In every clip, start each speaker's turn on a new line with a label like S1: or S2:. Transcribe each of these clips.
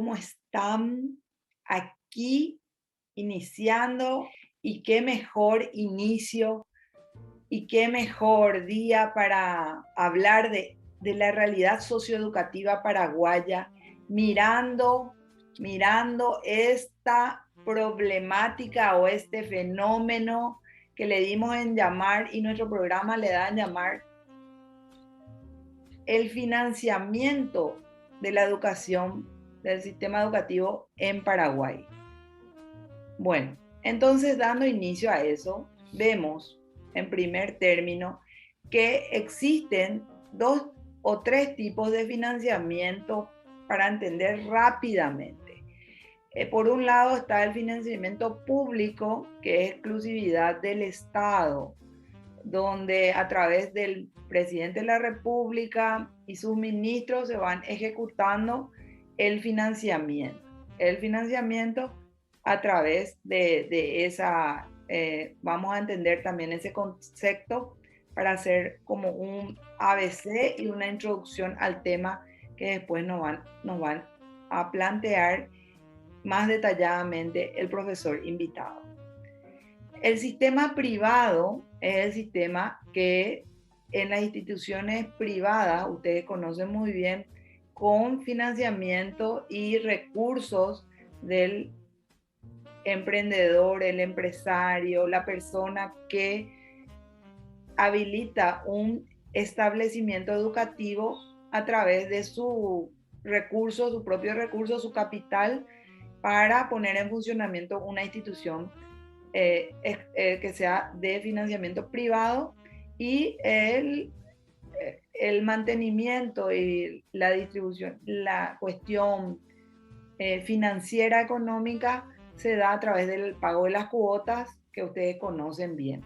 S1: ¿Cómo están aquí iniciando? Y qué mejor inicio y qué mejor día para hablar de la realidad socioeducativa paraguaya, mirando, mirando esta problemática o este fenómeno que le dimos en llamar y nuestro programa le da en llamar el financiamiento de la educación del sistema educativo en Paraguay. Bueno, entonces dando inicio a eso, vemos en primer término que existen dos o tres tipos de financiamiento para entender rápidamente. Por un lado está el financiamiento público, que es exclusividad del Estado, donde a través del presidente de la República y sus ministros se van ejecutando el financiamiento. El financiamiento a través de esa, vamos a entender también ese concepto para hacer como un ABC y una introducción al tema que después nos van a plantear más detalladamente el profesor invitado. El sistema privado es el sistema que en las instituciones privadas, ustedes conocen muy bien, con financiamiento y recursos del emprendedor, el empresario, la persona que habilita un establecimiento educativo a través de su recurso, su propio recurso, su capital, para poner en funcionamiento una institución que sea de financiamiento privado y el mantenimiento y la distribución, la cuestión financiera económica se da a través del pago de las cuotas que ustedes conocen bien.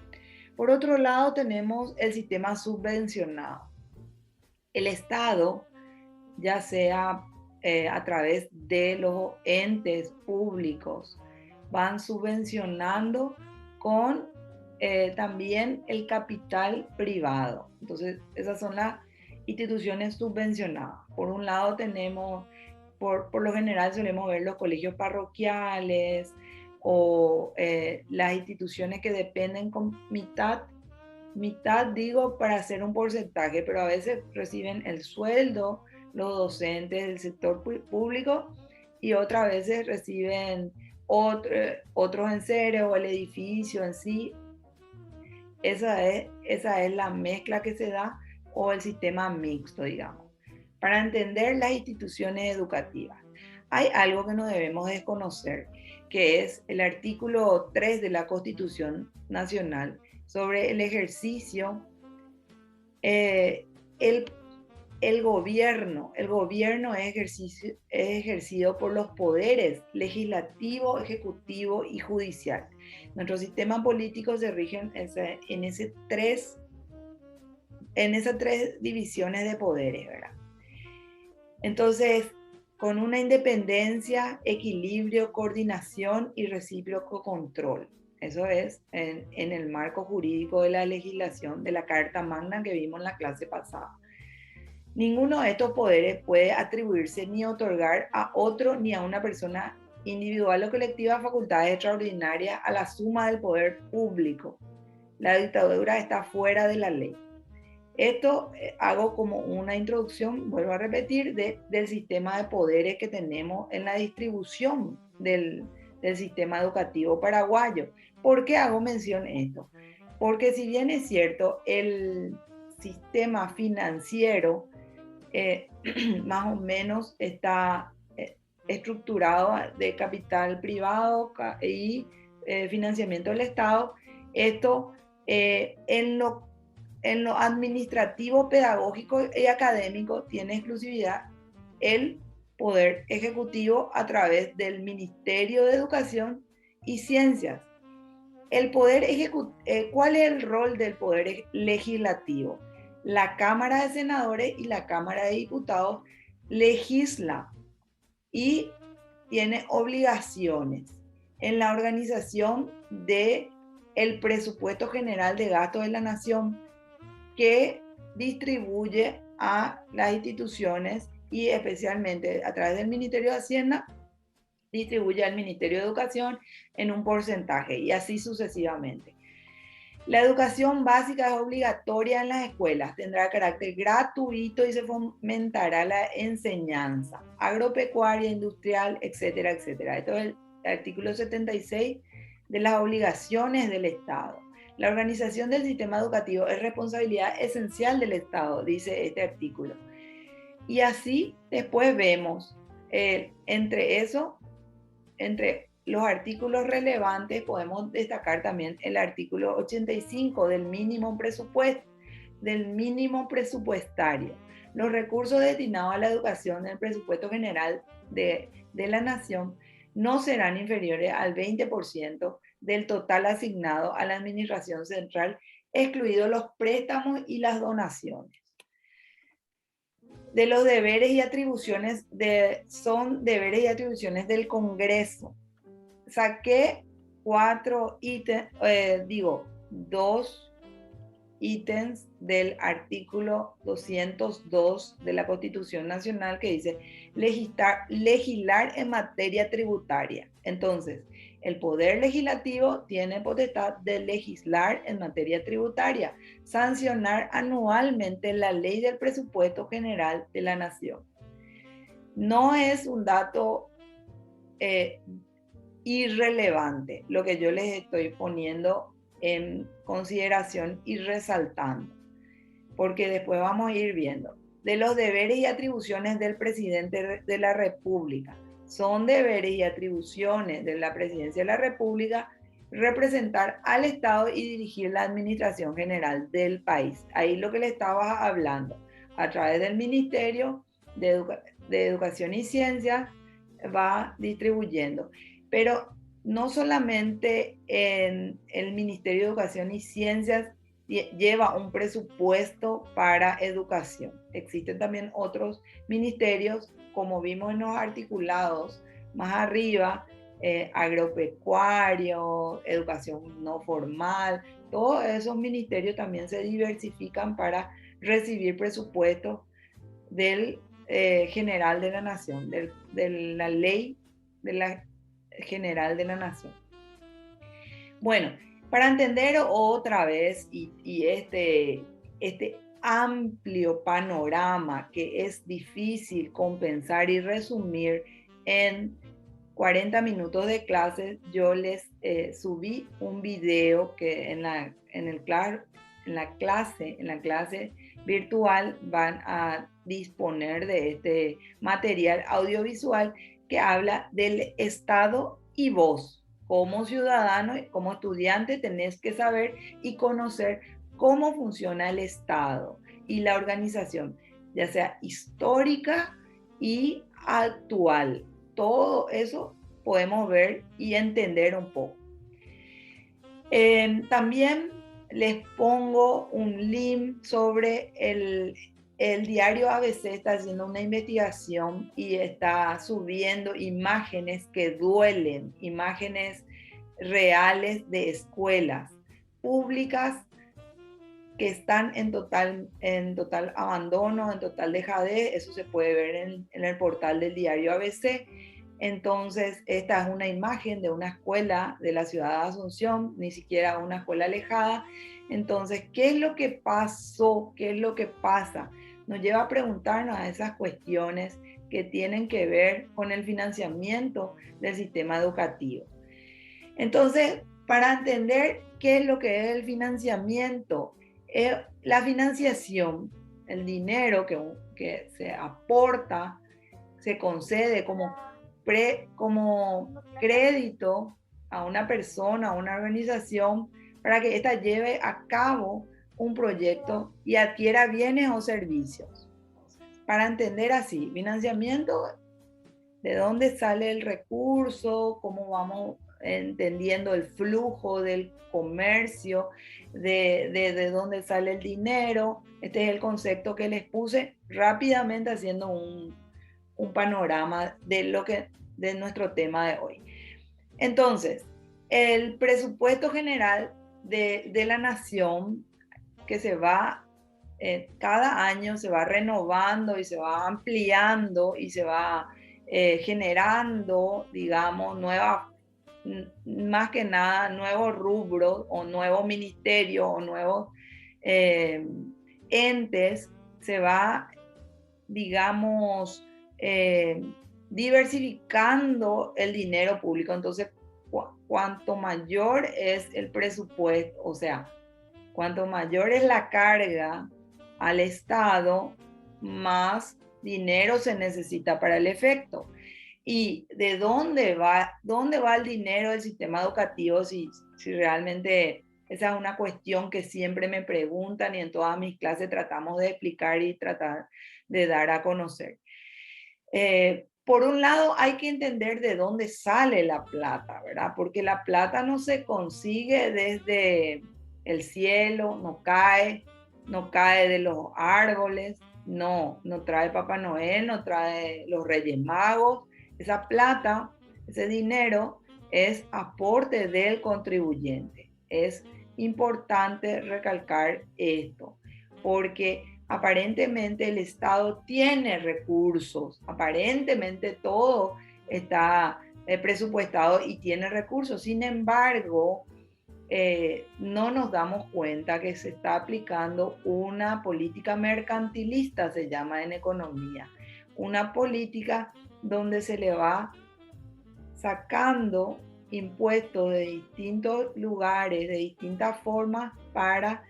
S1: Por otro lado, tenemos el sistema subvencionado. El Estado, ya sea a través de los entes públicos, van subvencionando con también el capital privado. Entonces, esas son las instituciones subvencionadas. Por un lado tenemos, por lo general solemos ver los colegios parroquiales o las instituciones que dependen con mitad digo para hacer un porcentaje, pero a veces reciben el sueldo los docentes del sector público y otras veces reciben otros enseres o el edificio en sí. Esa es la mezcla que se da o el sistema mixto, digamos. Para entender las instituciones educativas, hay algo que no debemos desconocer, que es el artículo 3 de la Constitución Nacional sobre el ejercicio, el el gobierno es ejercido por los poderes legislativo, ejecutivo y judicial. Nuestro sistema político se rige en esas tres divisiones de poderes, ¿verdad? Entonces, con una independencia, equilibrio, coordinación y recíproco control. Eso es en el marco jurídico de la legislación de la Carta Magna que vimos en la clase pasada. Ninguno de estos poderes puede atribuirse ni otorgar a otro ni a una persona individual o colectiva facultades extraordinarias a la suma del poder público. La dictadura está fuera de la ley. Esto hago como una introducción, vuelvo a repetir, del sistema de poderes que tenemos en la distribución del sistema educativo paraguayo. ¿Por qué hago mención de esto? Porque si bien es cierto, el sistema financiero más o menos está estructurado de capital privado y financiamiento del Estado. Esto en lo administrativo, pedagógico y académico tiene exclusividad el poder ejecutivo a través del Ministerio de Educación y Ciencias. El poder ¿cuál es el rol del poder legislativo? La Cámara de Senadores y la Cámara de Diputados legisla y tiene obligaciones en la organización del presupuesto general de gasto de la nación, que distribuye a las instituciones y especialmente a través del Ministerio de Hacienda distribuye al Ministerio de Educación en un porcentaje y así sucesivamente. La educación básica es obligatoria en las escuelas, tendrá carácter gratuito y se fomentará la enseñanza agropecuaria, industrial, etcétera, etcétera. Esto es el artículo 76 de las obligaciones del Estado. La organización del sistema educativo es responsabilidad esencial del Estado, dice este artículo. Y así después vemos, entre los artículos relevantes podemos destacar también el artículo 85 del mínimo presupuestario. Los recursos destinados a la educación del presupuesto general de la nación no serán inferiores al 20% del total asignado a la administración central, excluidos los préstamos y las donaciones. De los deberes y atribuciones son deberes y atribuciones del Congreso. Saqué dos ítems del artículo 202 de la Constitución Nacional que dice legislar en materia tributaria. Entonces, el Poder Legislativo tiene potestad de legislar en materia tributaria, sancionar anualmente la ley del presupuesto general de la Nación. No es un dato irrelevante lo que yo les estoy poniendo en consideración y resaltando, porque después vamos a ir viendo. De los deberes y atribuciones del presidente de la República. Son deberes y atribuciones de la presidencia de la República representar al Estado y dirigir la administración general del país. Ahí lo que le estaba hablando, a través del Ministerio de Educación y Ciencia va distribuyendo. Pero no solamente en el Ministerio de Educación y Ciencias lleva un presupuesto para educación. Existen también otros ministerios, como vimos en los articulados más arriba, agropecuario, educación no formal, todos esos ministerios también se diversifican para recibir presupuestos del general de la nación, de la ley de la general de la nación. Bueno, para entender otra vez y este amplio panorama que es difícil compensar y resumir en 40 minutos de clases, yo les subí un video que en la clase virtual van a disponer de este material audiovisual que habla del Estado y vos. Como ciudadano, como estudiante, tenés que saber y conocer cómo funciona el Estado y la organización, ya sea histórica y actual. Todo eso podemos ver y entender un poco. También les pongo un link sobre el diario ABC. Está haciendo una investigación y está subiendo imágenes que duelen, imágenes reales de escuelas públicas que están en total abandono, en total dejadez. Eso se puede ver en el portal del diario ABC. Entonces, esta es una imagen de una escuela de la ciudad de Asunción, ni siquiera una escuela alejada. Entonces, ¿qué es lo que pasó? ¿Qué es lo que pasa? Nos lleva a preguntarnos a esas cuestiones que tienen que ver con el financiamiento del sistema educativo. Entonces, para entender qué es lo que es el financiamiento, la financiación, el dinero que se aporta, se concede como crédito a una persona, a una organización, para que ésta lleve a cabo un proyecto y adquiera bienes o servicios. Para entender así, financiamiento, de dónde sale el recurso, cómo vamos entendiendo el flujo del comercio, de dónde sale el dinero. Este es el concepto que les puse rápidamente haciendo un panorama de nuestro tema de hoy. Entonces, el presupuesto general de la nación que se va cada año se va renovando y se va ampliando y se va generando, digamos, más que nada, nuevos rubros o nuevos ministerios o nuevos eh, entes, se va, digamos, diversificando el dinero público. Entonces, cuanto mayor es el presupuesto, o sea, cuanto mayor es la carga al Estado, más dinero se necesita para el efecto. ¿Y de dónde va el dinero del sistema educativo? Si realmente esa es una cuestión que siempre me preguntan y en todas mis clases tratamos de explicar y tratar de dar a conocer. Por un lado, hay que entender de dónde sale la plata, ¿verdad? Porque la plata no se consigue desde el cielo, no cae de los árboles, no trae Papá Noel, no trae los Reyes Magos. Esa plata, ese dinero es aporte del contribuyente. Es importante recalcar esto, porque aparentemente el Estado tiene recursos, aparentemente todo está presupuestado y tiene recursos. Sin embargo, no nos damos cuenta que se está aplicando una política mercantilista, se llama en economía, una política donde se le va sacando impuestos de distintos lugares, de distintas formas, para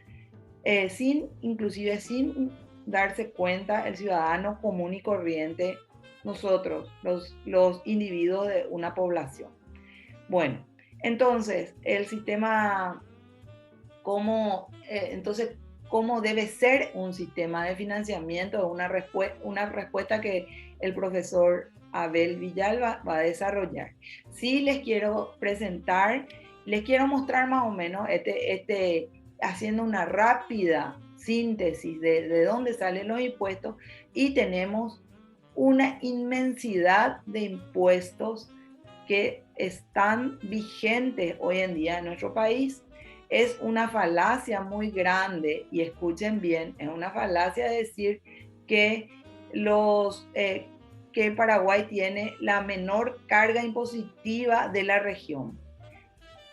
S1: inclusive sin darse cuenta el ciudadano común y corriente, nosotros, los individuos de una población. Bueno, entonces, el sistema, entonces, ¿cómo debe ser un sistema de financiamiento? Una respuesta que el profesor Abel Villalba va a desarrollar. Sí, les quiero mostrar más o menos haciendo una rápida síntesis de dónde salen los impuestos, y tenemos una inmensidad de impuestos que están vigentes hoy en día en nuestro país. Es una falacia muy grande, y escuchen bien, es una falacia decir que que Paraguay tiene la menor carga impositiva de la región.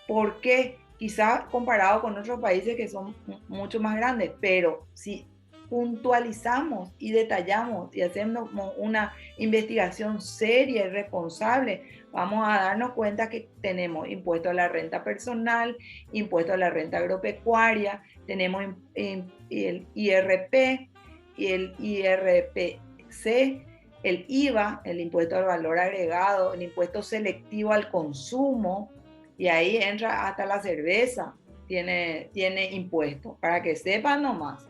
S1: ¿Por qué? Quizá comparado con otros países que son mucho más grandes, pero si puntualizamos y detallamos y hacemos una investigación seria y responsable, vamos a darnos cuenta que tenemos impuesto a la renta personal, impuesto a la renta agropecuaria, tenemos el IRP y el IRPC, el IVA, el impuesto al valor agregado, el impuesto selectivo al consumo, y ahí entra hasta la cerveza, tiene impuestos, para que sepan nomás.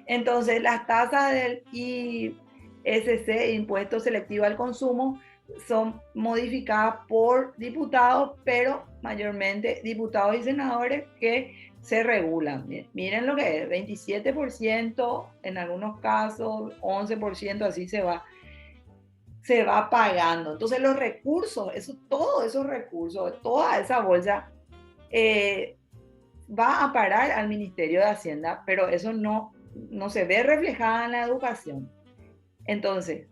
S1: Entonces, las tasas del ISC, impuesto selectivo al consumo, son modificadas por diputados, pero mayormente diputados y senadores que se regulan. Miren lo que es, 27%, en algunos casos 11%, así se va pagando. Entonces los recursos, todos esos recursos, toda esa bolsa va a parar al Ministerio de Hacienda, pero eso no se ve reflejada en la educación. Entonces,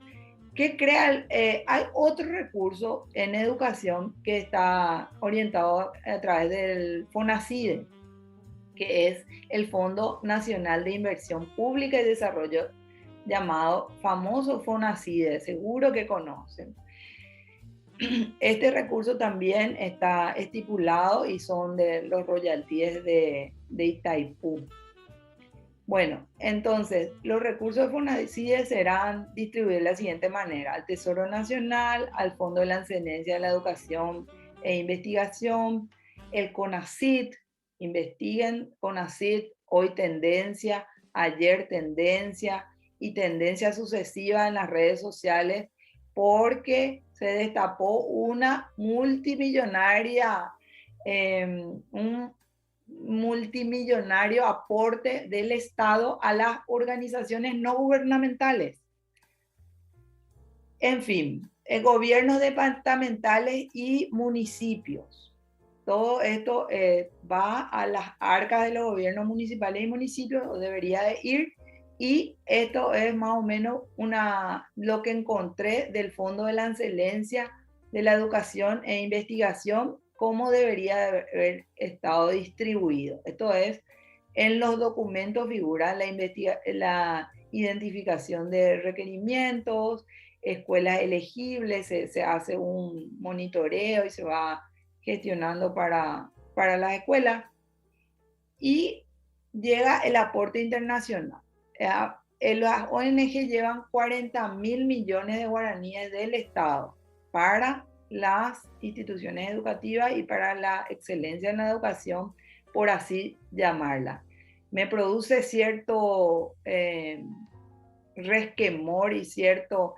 S1: ¿qué crea? Hay otro recurso en educación que está orientado a través del FONACIDE, que es el Fondo Nacional de Inversión Pública y Desarrollo, llamado famoso FONACIDE, seguro que conocen. Este recurso también está estipulado y son de los royalties de Itaipú. Bueno, entonces los recursos de FONACIDE serán distribuidos de la siguiente manera: al Tesoro Nacional, al Fondo de la Enseñanza de la Educación e Investigación, el CONACYT. Investiguen CONACYT, hoy tendencia, ayer tendencia y tendencia sucesiva en las redes sociales, porque se destapó una multimillonaria, un multimillonario aporte del Estado a las organizaciones no gubernamentales. En fin, gobiernos departamentales y municipios. Todo esto va a las arcas de los gobiernos municipales y municipios, o debería de ir, Y esto es más o menos lo que encontré del Fondo de la Excelencia de la Educación e Investigación, cómo debería de haber estado distribuido. Esto es, en los documentos figura la identificación de requerimientos, escuelas elegibles, se hace un monitoreo y se va gestionando para las escuelas. Y llega el aporte internacional. Las ONG llevan 40.000 millones de guaraníes del Estado para las instituciones educativas y para la excelencia en la educación, por así llamarla. Me produce cierto resquemor y cierta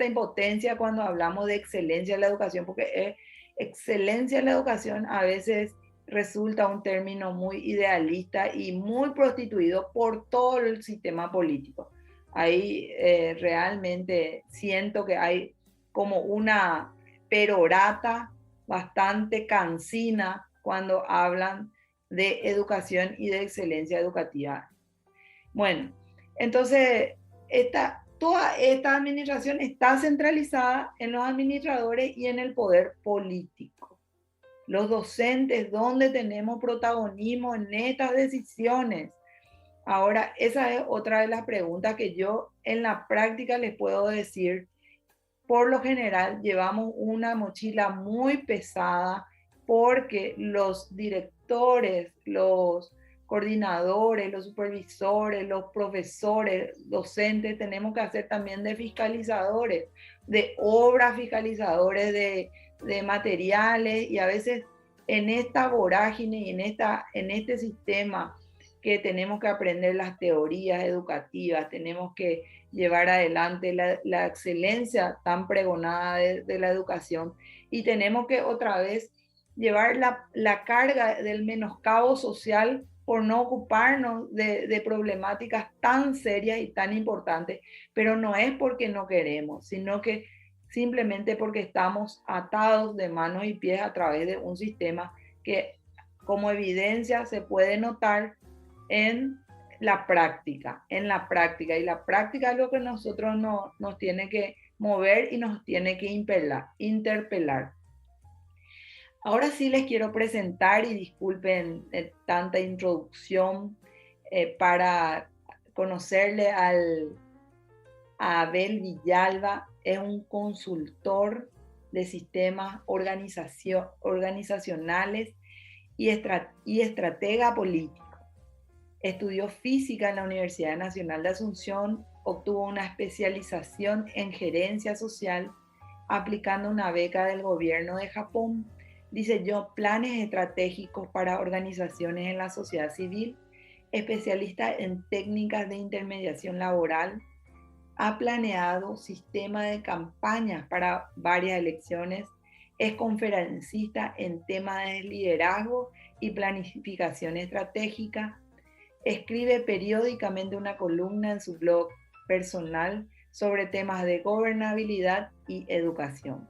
S1: impotencia cuando hablamos de excelencia en la educación, porque excelencia en la educación a veces resulta un término muy idealista y muy prostituido por todo el sistema político. Ahí realmente siento que hay como una perorata bastante cansina cuando hablan de educación y de excelencia educativa. Bueno, entonces toda esta administración está centralizada en los administradores y en el poder político. Los docentes, ¿dónde tenemos protagonismo en estas decisiones? Ahora, esa es otra de las preguntas que yo en la práctica les puedo decir. Por lo general, llevamos una mochila muy pesada porque los directores, los coordinadores, los supervisores, los profesores, docentes, tenemos que hacer también de fiscalizadores, de obras, fiscalizadores de materiales, y a veces en esta vorágine y en este sistema que tenemos que aprender las teorías educativas, tenemos que llevar adelante la excelencia tan pregonada de la educación, y tenemos que otra vez llevar la carga del menoscabo social por no ocuparnos de problemáticas tan serias y tan importantes, pero no es porque no queremos, sino que simplemente porque estamos atados de manos y pies a través de un sistema que, como evidencia, se puede notar en en la práctica, y la práctica es lo que nosotros nos tiene que mover y nos tiene que interpelar. Ahora sí les quiero presentar, y disculpen tanta introducción, para conocerle a Abel Villalba. Es un consultor de sistemas organizacionales y estratega político. Estudió física en la Universidad Nacional de Asunción, obtuvo una especialización en gerencia social aplicando una beca del gobierno de Japón, diseñó planes estratégicos para organizaciones en la sociedad civil, especialista en técnicas de intermediación laboral, ha planeado sistemas de campañas para varias elecciones, es conferencista en temas de liderazgo y planificación estratégica, escribe periódicamente una columna en su blog personal sobre temas de gobernabilidad y educación.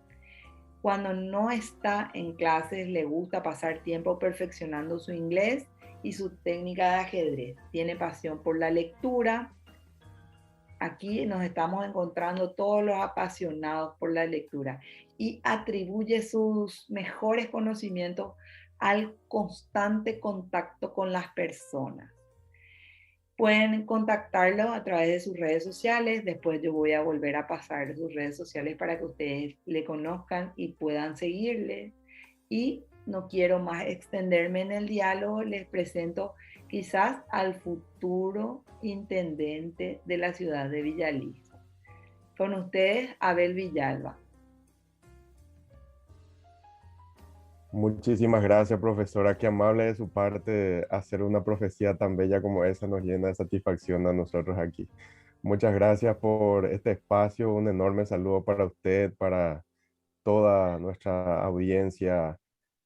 S1: Cuando no está en clases, le gusta pasar tiempo perfeccionando su inglés y su técnica de ajedrez. Tiene pasión por la lectura. Aquí nos estamos encontrando todos los apasionados por la lectura, y atribuye sus mejores conocimientos al constante contacto con las personas. Pueden contactarlo a través de sus redes sociales. Después yo voy a volver a pasar sus redes sociales para que ustedes le conozcan y puedan seguirle. Y no quiero más extenderme en el diálogo, les presento quizás al futuro intendente de la ciudad de Villaliza. Con ustedes, Abel Villalba.
S2: Muchísimas gracias, profesora. Qué amable de su parte hacer una profecía tan bella como esa. Nos llena de satisfacción a nosotros aquí. Muchas gracias por este espacio. Un enorme saludo para usted, para toda nuestra audiencia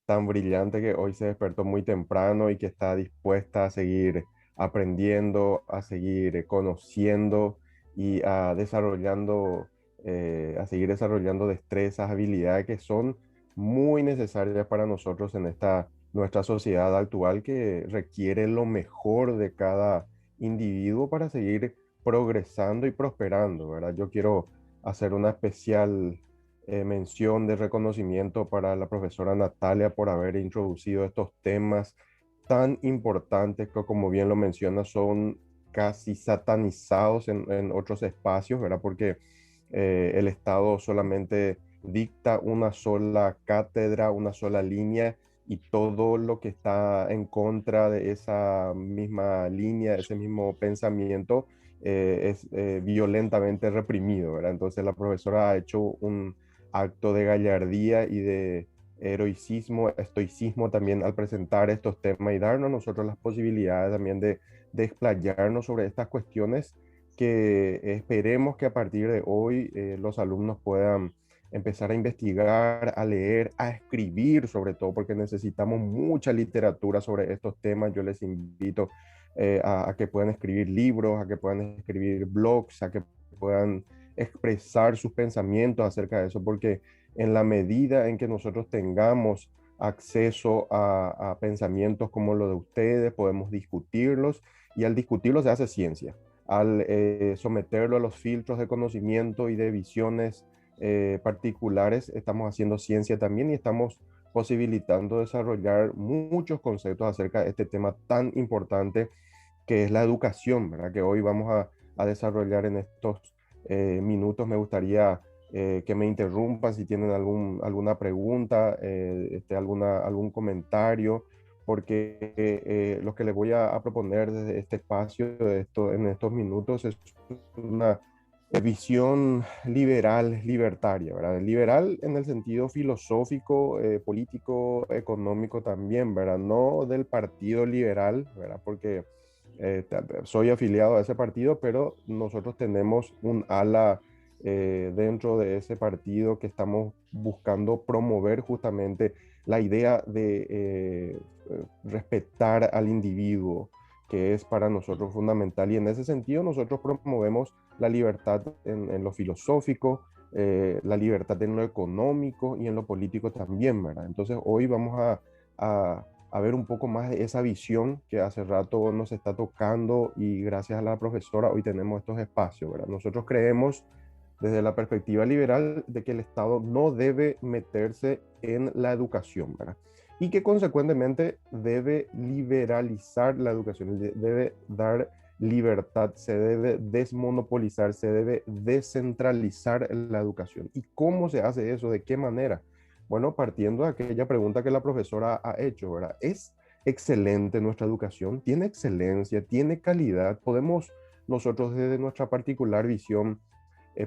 S2: tan brillante que hoy se despertó muy temprano y que está dispuesta a seguir aprendiendo, a seguir conociendo y a seguir desarrollando destrezas, habilidades que son muy necesarias para nosotros en esta nuestra sociedad actual, que requiere lo mejor de cada individuo para seguir progresando y prosperando, ¿verdad? Yo quiero hacer una especial mención de reconocimiento para la profesora Natalia por haber introducido estos temas tan importantes que, como bien lo menciona, son casi satanizados en otros espacios, ¿verdad? Porque el Estado solamente dicta una sola cátedra, una sola línea, y todo lo que está en contra de esa misma línea, ese mismo pensamiento, es violentamente reprimido, ¿verdad? Entonces la profesora ha hecho un acto de gallardía y de heroicismo, estoicismo también al presentar estos temas y darnos a nosotros las posibilidades también de explayarnos sobre estas cuestiones que esperemos que a partir de hoy los alumnos puedan empezar a investigar, a leer, a escribir sobre todo, porque necesitamos mucha literatura sobre estos temas. Yo les invito a que puedan escribir libros, a que puedan escribir blogs, a que puedan expresar sus pensamientos acerca de eso, porque en la medida en que nosotros tengamos acceso a pensamientos como los de ustedes, podemos discutirlos, y al discutirlos se hace ciencia. Al someterlo a los filtros de conocimiento y de visiones particulares, estamos haciendo ciencia también y estamos posibilitando desarrollar muchos conceptos acerca de este tema tan importante que es la educación, ¿verdad? Que hoy vamos a desarrollar en estos minutos. Me gustaría que me interrumpan si tienen alguna pregunta, algún comentario, porque lo que les voy a proponer desde este espacio, en estos minutos, es una visión liberal, libertaria, ¿verdad? Liberal en el sentido filosófico, político, económico también, ¿verdad? No del partido liberal, ¿verdad? Porque soy afiliado a ese partido, pero nosotros tenemos un ala dentro de ese partido que estamos buscando promover justamente la idea de respetar al individuo, que es para nosotros fundamental. Y en ese sentido nosotros promovemos la libertad en lo filosófico, la libertad en lo económico y en lo político también, ¿verdad? Entonces hoy vamos a ver un poco más de esa visión que hace rato nos está tocando, y gracias a la profesora hoy tenemos estos espacios, ¿verdad? Nosotros creemos desde la perspectiva liberal de que el Estado no debe meterse en la educación, ¿verdad? Y que consecuentemente debe liberalizar la educación, debe dar libertad, se debe desmonopolizar, se debe descentralizar la educación. ¿Y cómo se hace eso? ¿De qué manera? Bueno, partiendo de aquella pregunta que la profesora ha hecho, ¿verdad? ¿Es excelente nuestra educación? ¿Tiene excelencia? ¿Tiene calidad? ¿Podemos nosotros desde nuestra particular visión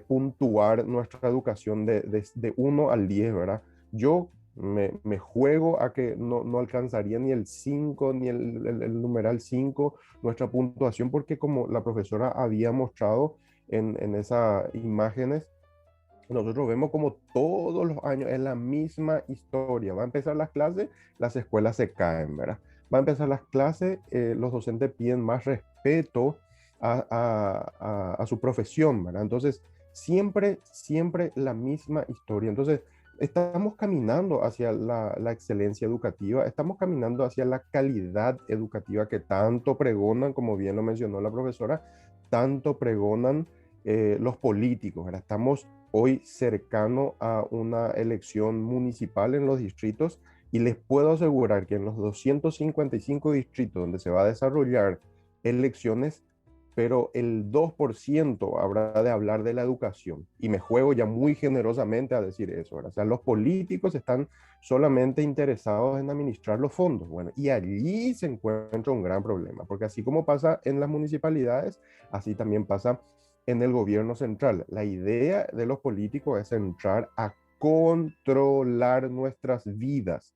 S2: puntuar nuestra educación de 1 al 10, ¿verdad? Yo me juego a que no alcanzaría ni el 5 ni el numeral 5 nuestra puntuación, porque como la profesora había mostrado en esas imágenes, nosotros vemos como todos los años es la misma historia. Va a empezar las clases, las escuelas se caen, ¿verdad? Va a empezar las clases, los docentes piden más respeto a su profesión, ¿verdad? Entonces, siempre la misma historia. Entonces, estamos caminando hacia la excelencia educativa, estamos caminando hacia la calidad educativa que tanto pregonan, como bien lo mencionó la profesora, tanto pregonan los políticos, ¿verdad? Estamos hoy cercano a una elección municipal en los distritos, y les puedo asegurar que en los 255 distritos donde se va a desarrollar elecciones, pero el 2% habrá de hablar de la educación. Y me juego ya muy generosamente a decir eso, ¿verdad? O sea, los políticos están solamente interesados en administrar los fondos. Bueno, y allí se encuentra un gran problema, porque así como pasa en las municipalidades, así también pasa en el gobierno central. La idea de los políticos es entrar a controlar nuestras vidas,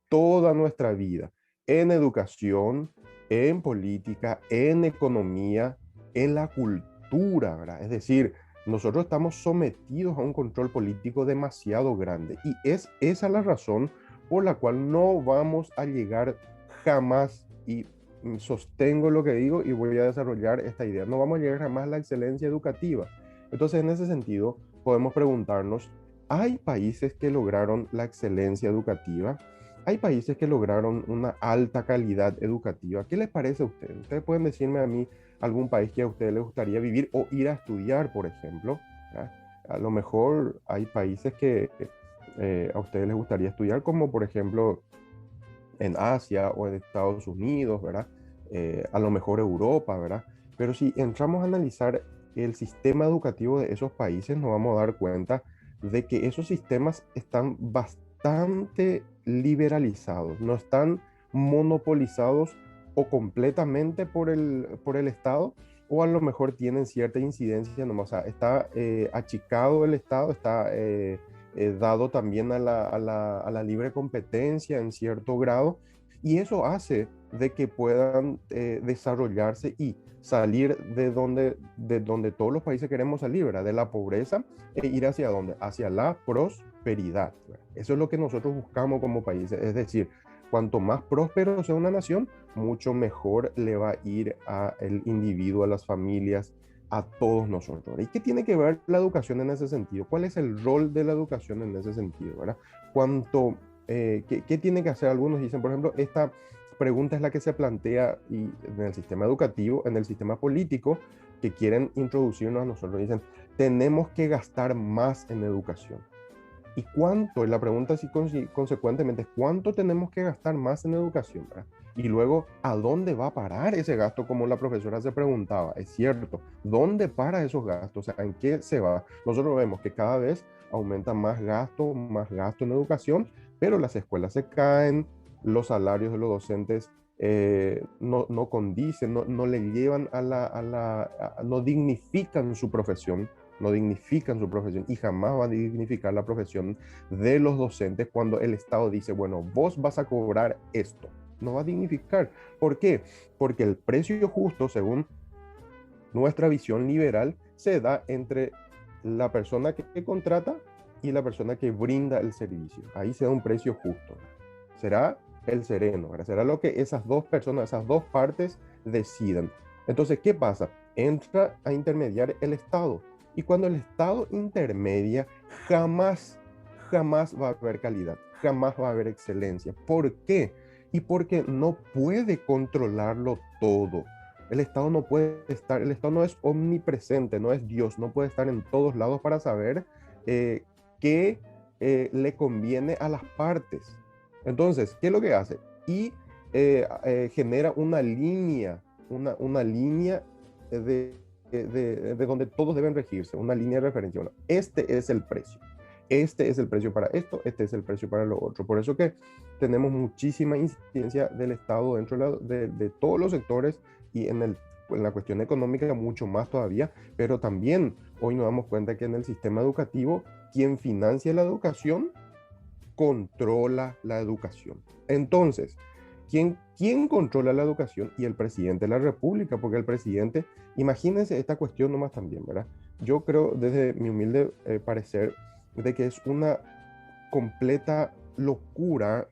S2: toda nuestra vida, en educación, en política, en economía, en la cultura, ¿verdad? Es decir, nosotros estamos sometidos a un control político demasiado grande, y es esa la razón por la cual no vamos a llegar jamás, y sostengo lo que digo y voy a desarrollar esta idea, no vamos a llegar jamás a la excelencia educativa. Entonces, en ese sentido, podemos preguntarnos, ¿hay países que lograron la excelencia educativa? Hay países que lograron una alta calidad educativa. ¿Qué les parece a ustedes? Ustedes pueden decirme a mí algún país que a ustedes les gustaría vivir o ir a estudiar, por ejemplo, ¿verdad? A lo mejor hay países que a ustedes les gustaría estudiar, como por ejemplo en Asia o en Estados Unidos, ¿verdad? A lo mejor Europa, ¿verdad? Pero si entramos a analizar el sistema educativo de esos países, nos vamos a dar cuenta de que esos sistemas están bastante liberalizados, no están monopolizados o completamente por el Estado, o a lo mejor tienen cierta incidencia nomás. O sea, está achicado el Estado, está dado también a la libre competencia en cierto grado, y eso hace de que puedan desarrollarse y salir de donde todos los países queremos salir, ¿verdad? De la pobreza, e ir hacia dónde, hacia la prosperidad, ¿verdad? Eso es lo que nosotros buscamos como países, es decir, cuanto más próspero sea una nación, mucho mejor le va a ir al individuo, a las familias, a todos nosotros. ¿Y qué tiene que ver la educación en ese sentido? ¿Cuál es el rol de la educación en ese sentido? ¿Verdad? ¿Qué tiene que hacer? Algunos dicen, por ejemplo, esta pregunta es la que se plantea y en el sistema educativo, en el sistema político, que quieren introducirnos a nosotros. Dicen, tenemos que gastar más en educación. ¿Y cuánto? Y la pregunta así consecuentemente es, ¿cuánto tenemos que gastar más en educación? ¿Verdad? Y luego, ¿a dónde va a parar ese gasto? Como la profesora se preguntaba, es cierto, ¿dónde para esos gastos? O sea, ¿en qué se va? Nosotros vemos que cada vez aumenta más gasto en educación, pero las escuelas se caen, los salarios de los docentes no condicen, no le llevan no dignifican su profesión, no dignifican su profesión, y jamás va a dignificar la profesión de los docentes cuando el Estado dice, bueno, vos vas a cobrar esto. No va a dignificar. ¿Por qué? Porque el precio justo, según nuestra visión liberal, se da entre la persona que contrata y la persona que brinda el servicio. Ahí se da un precio justo. Será el sereno, ¿verdad? Será lo que esas dos personas, esas dos partes decidan. Entonces, ¿qué pasa? Entra a intermediar el Estado. Y cuando el Estado intermedia, jamás va a haber calidad, jamás va a haber excelencia. ¿Por qué? Y porque no puede controlarlo todo. El Estado no puede estar, el Estado no es omnipresente, no es Dios, no puede estar en todos lados para saber qué le conviene a las partes. Entonces, ¿qué es lo que hace? Y genera una línea de donde todos deben regirse, una línea de referencia. Bueno, este es el precio. Este es el precio para esto, este es el precio para lo otro. Por eso que tenemos muchísima incidencia del Estado dentro de todos los sectores, y en la cuestión económica mucho más todavía, pero también hoy nos damos cuenta que en el sistema educativo, quien financia la educación controla la educación. Entonces, ¿quién controla la educación? Y el presidente de la República, porque el presidente, imagínense esta cuestión nomás también, ¿verdad? Yo creo, desde mi humilde parecer, de que es una completa locura,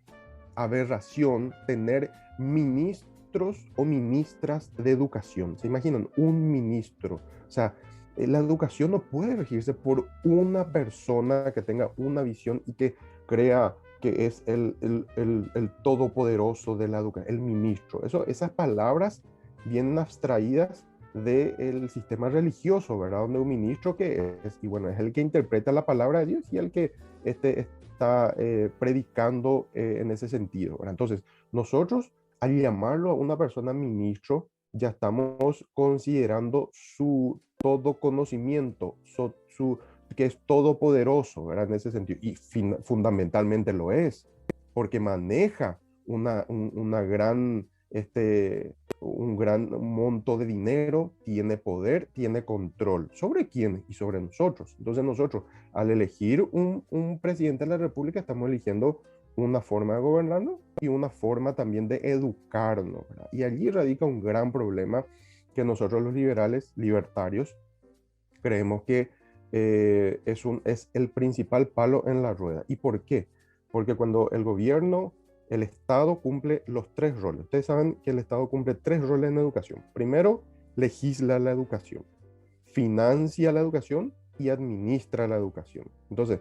S2: aberración, tener ministros o ministras de educación. ¿Se imaginan? Un ministro. O sea, la educación no puede regirse por una persona que tenga una visión y que crea que es el todopoderoso de la educación, el ministro. Esas palabras vienen abstraídas del sistema religioso, ¿verdad? Donde un ministro que es, y bueno, es el que interpreta la palabra de Dios y el que está predicando en ese sentido, ¿verdad? Entonces, nosotros al llamarlo a una persona ministro, ya estamos considerando su todo conocimiento, que es todopoderoso, ¿verdad? En ese sentido, y fundamentalmente lo es, porque maneja una gran, un gran monto de dinero, tiene poder, tiene control. ¿Sobre quién? Y sobre nosotros. Entonces nosotros, al elegir un presidente de la República, estamos eligiendo una forma de gobernarnos y una forma también de educarnos, ¿verdad? Y allí radica un gran problema que nosotros los libertarios, creemos que es el principal palo en la rueda. ¿Y por qué? Porque cuando el Estado cumple los tres roles. Ustedes saben que el Estado cumple tres roles en educación. Primero, legisla la educación, financia la educación y administra la educación. Entonces,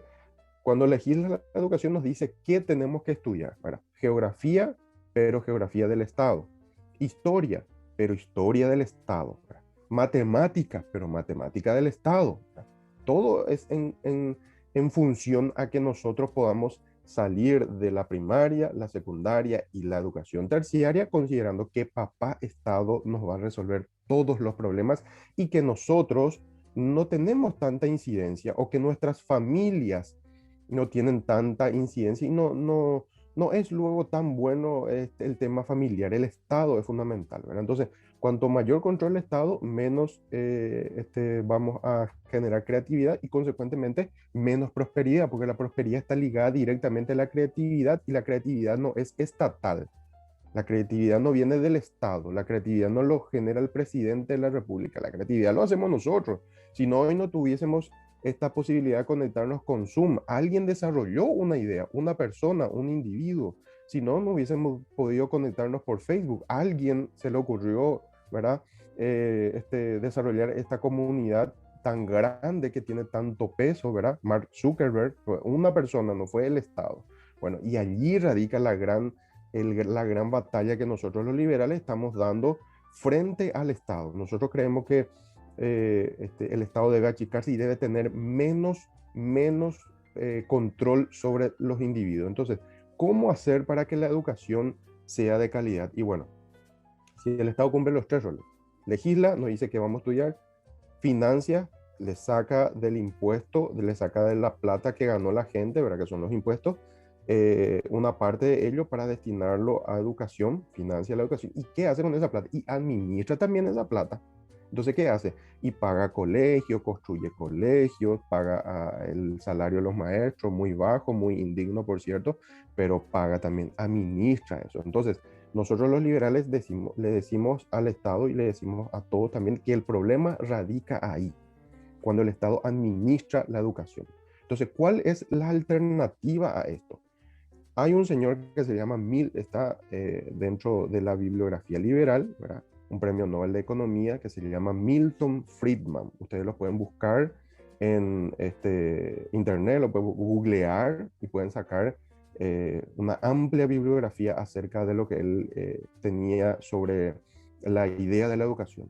S2: cuando legisla la educación nos dice qué tenemos que estudiar. ¿Verdad? Geografía, pero geografía del Estado. Historia, pero historia del Estado. ¿Verdad? matemática, pero matemática del Estado. Todo es en función a que nosotros podamos salir de la primaria, la secundaria y la educación terciaria, considerando que papá Estado nos va a resolver todos los problemas y que nosotros no tenemos tanta incidencia o que nuestras familias no tienen tanta incidencia y no es luego tan bueno el tema familiar. El Estado es fundamental, ¿verdad? Entonces, cuanto mayor control del Estado, menos vamos a generar creatividad y consecuentemente menos prosperidad, porque la prosperidad está ligada directamente a la creatividad y la creatividad no es estatal. La creatividad no viene del Estado, la creatividad no lo genera el presidente de la República, la creatividad lo hacemos nosotros. Si no, hoy no tuviésemos esta posibilidad de conectarnos con Zoom. Alguien desarrolló una idea, una persona, un individuo. Si no, no hubiésemos podido conectarnos por Facebook. A alguien se le ocurrió, ¿verdad? Desarrollar esta comunidad tan grande que tiene tanto peso, ¿verdad? Mark Zuckerberg fue una persona, no fue el Estado. Bueno, y allí radica la gran batalla que nosotros los liberales estamos dando frente al Estado. Nosotros creemos que el Estado debe achicarse y debe tener menos control sobre los individuos. Entonces, ¿cómo hacer para que la educación sea de calidad? Y bueno, si el Estado cumple los tres roles, legisla, nos dice que vamos a estudiar, financia, le saca del impuesto, le saca de la plata que ganó la gente, ¿verdad? Que son los impuestos, una parte de ello para destinarlo a educación, financia la educación. ¿Y qué hace con esa plata? Y administra también esa plata. Entonces, ¿qué hace? Y paga colegios, construye colegios, paga el salario de los maestros, muy bajo, muy indigno, por cierto, pero paga también, administra eso. Entonces, nosotros los liberales le decimos al Estado y le decimos a todos también que el problema radica ahí, cuando el Estado administra la educación. Entonces, ¿cuál es la alternativa a esto? Hay un señor que se llama está dentro de la bibliografía liberal, ¿verdad? Un premio Nobel de Economía que se llama Milton Friedman. Ustedes lo pueden buscar en internet, lo pueden googlear y pueden sacar una amplia bibliografía acerca de lo que él tenía sobre la idea de la educación.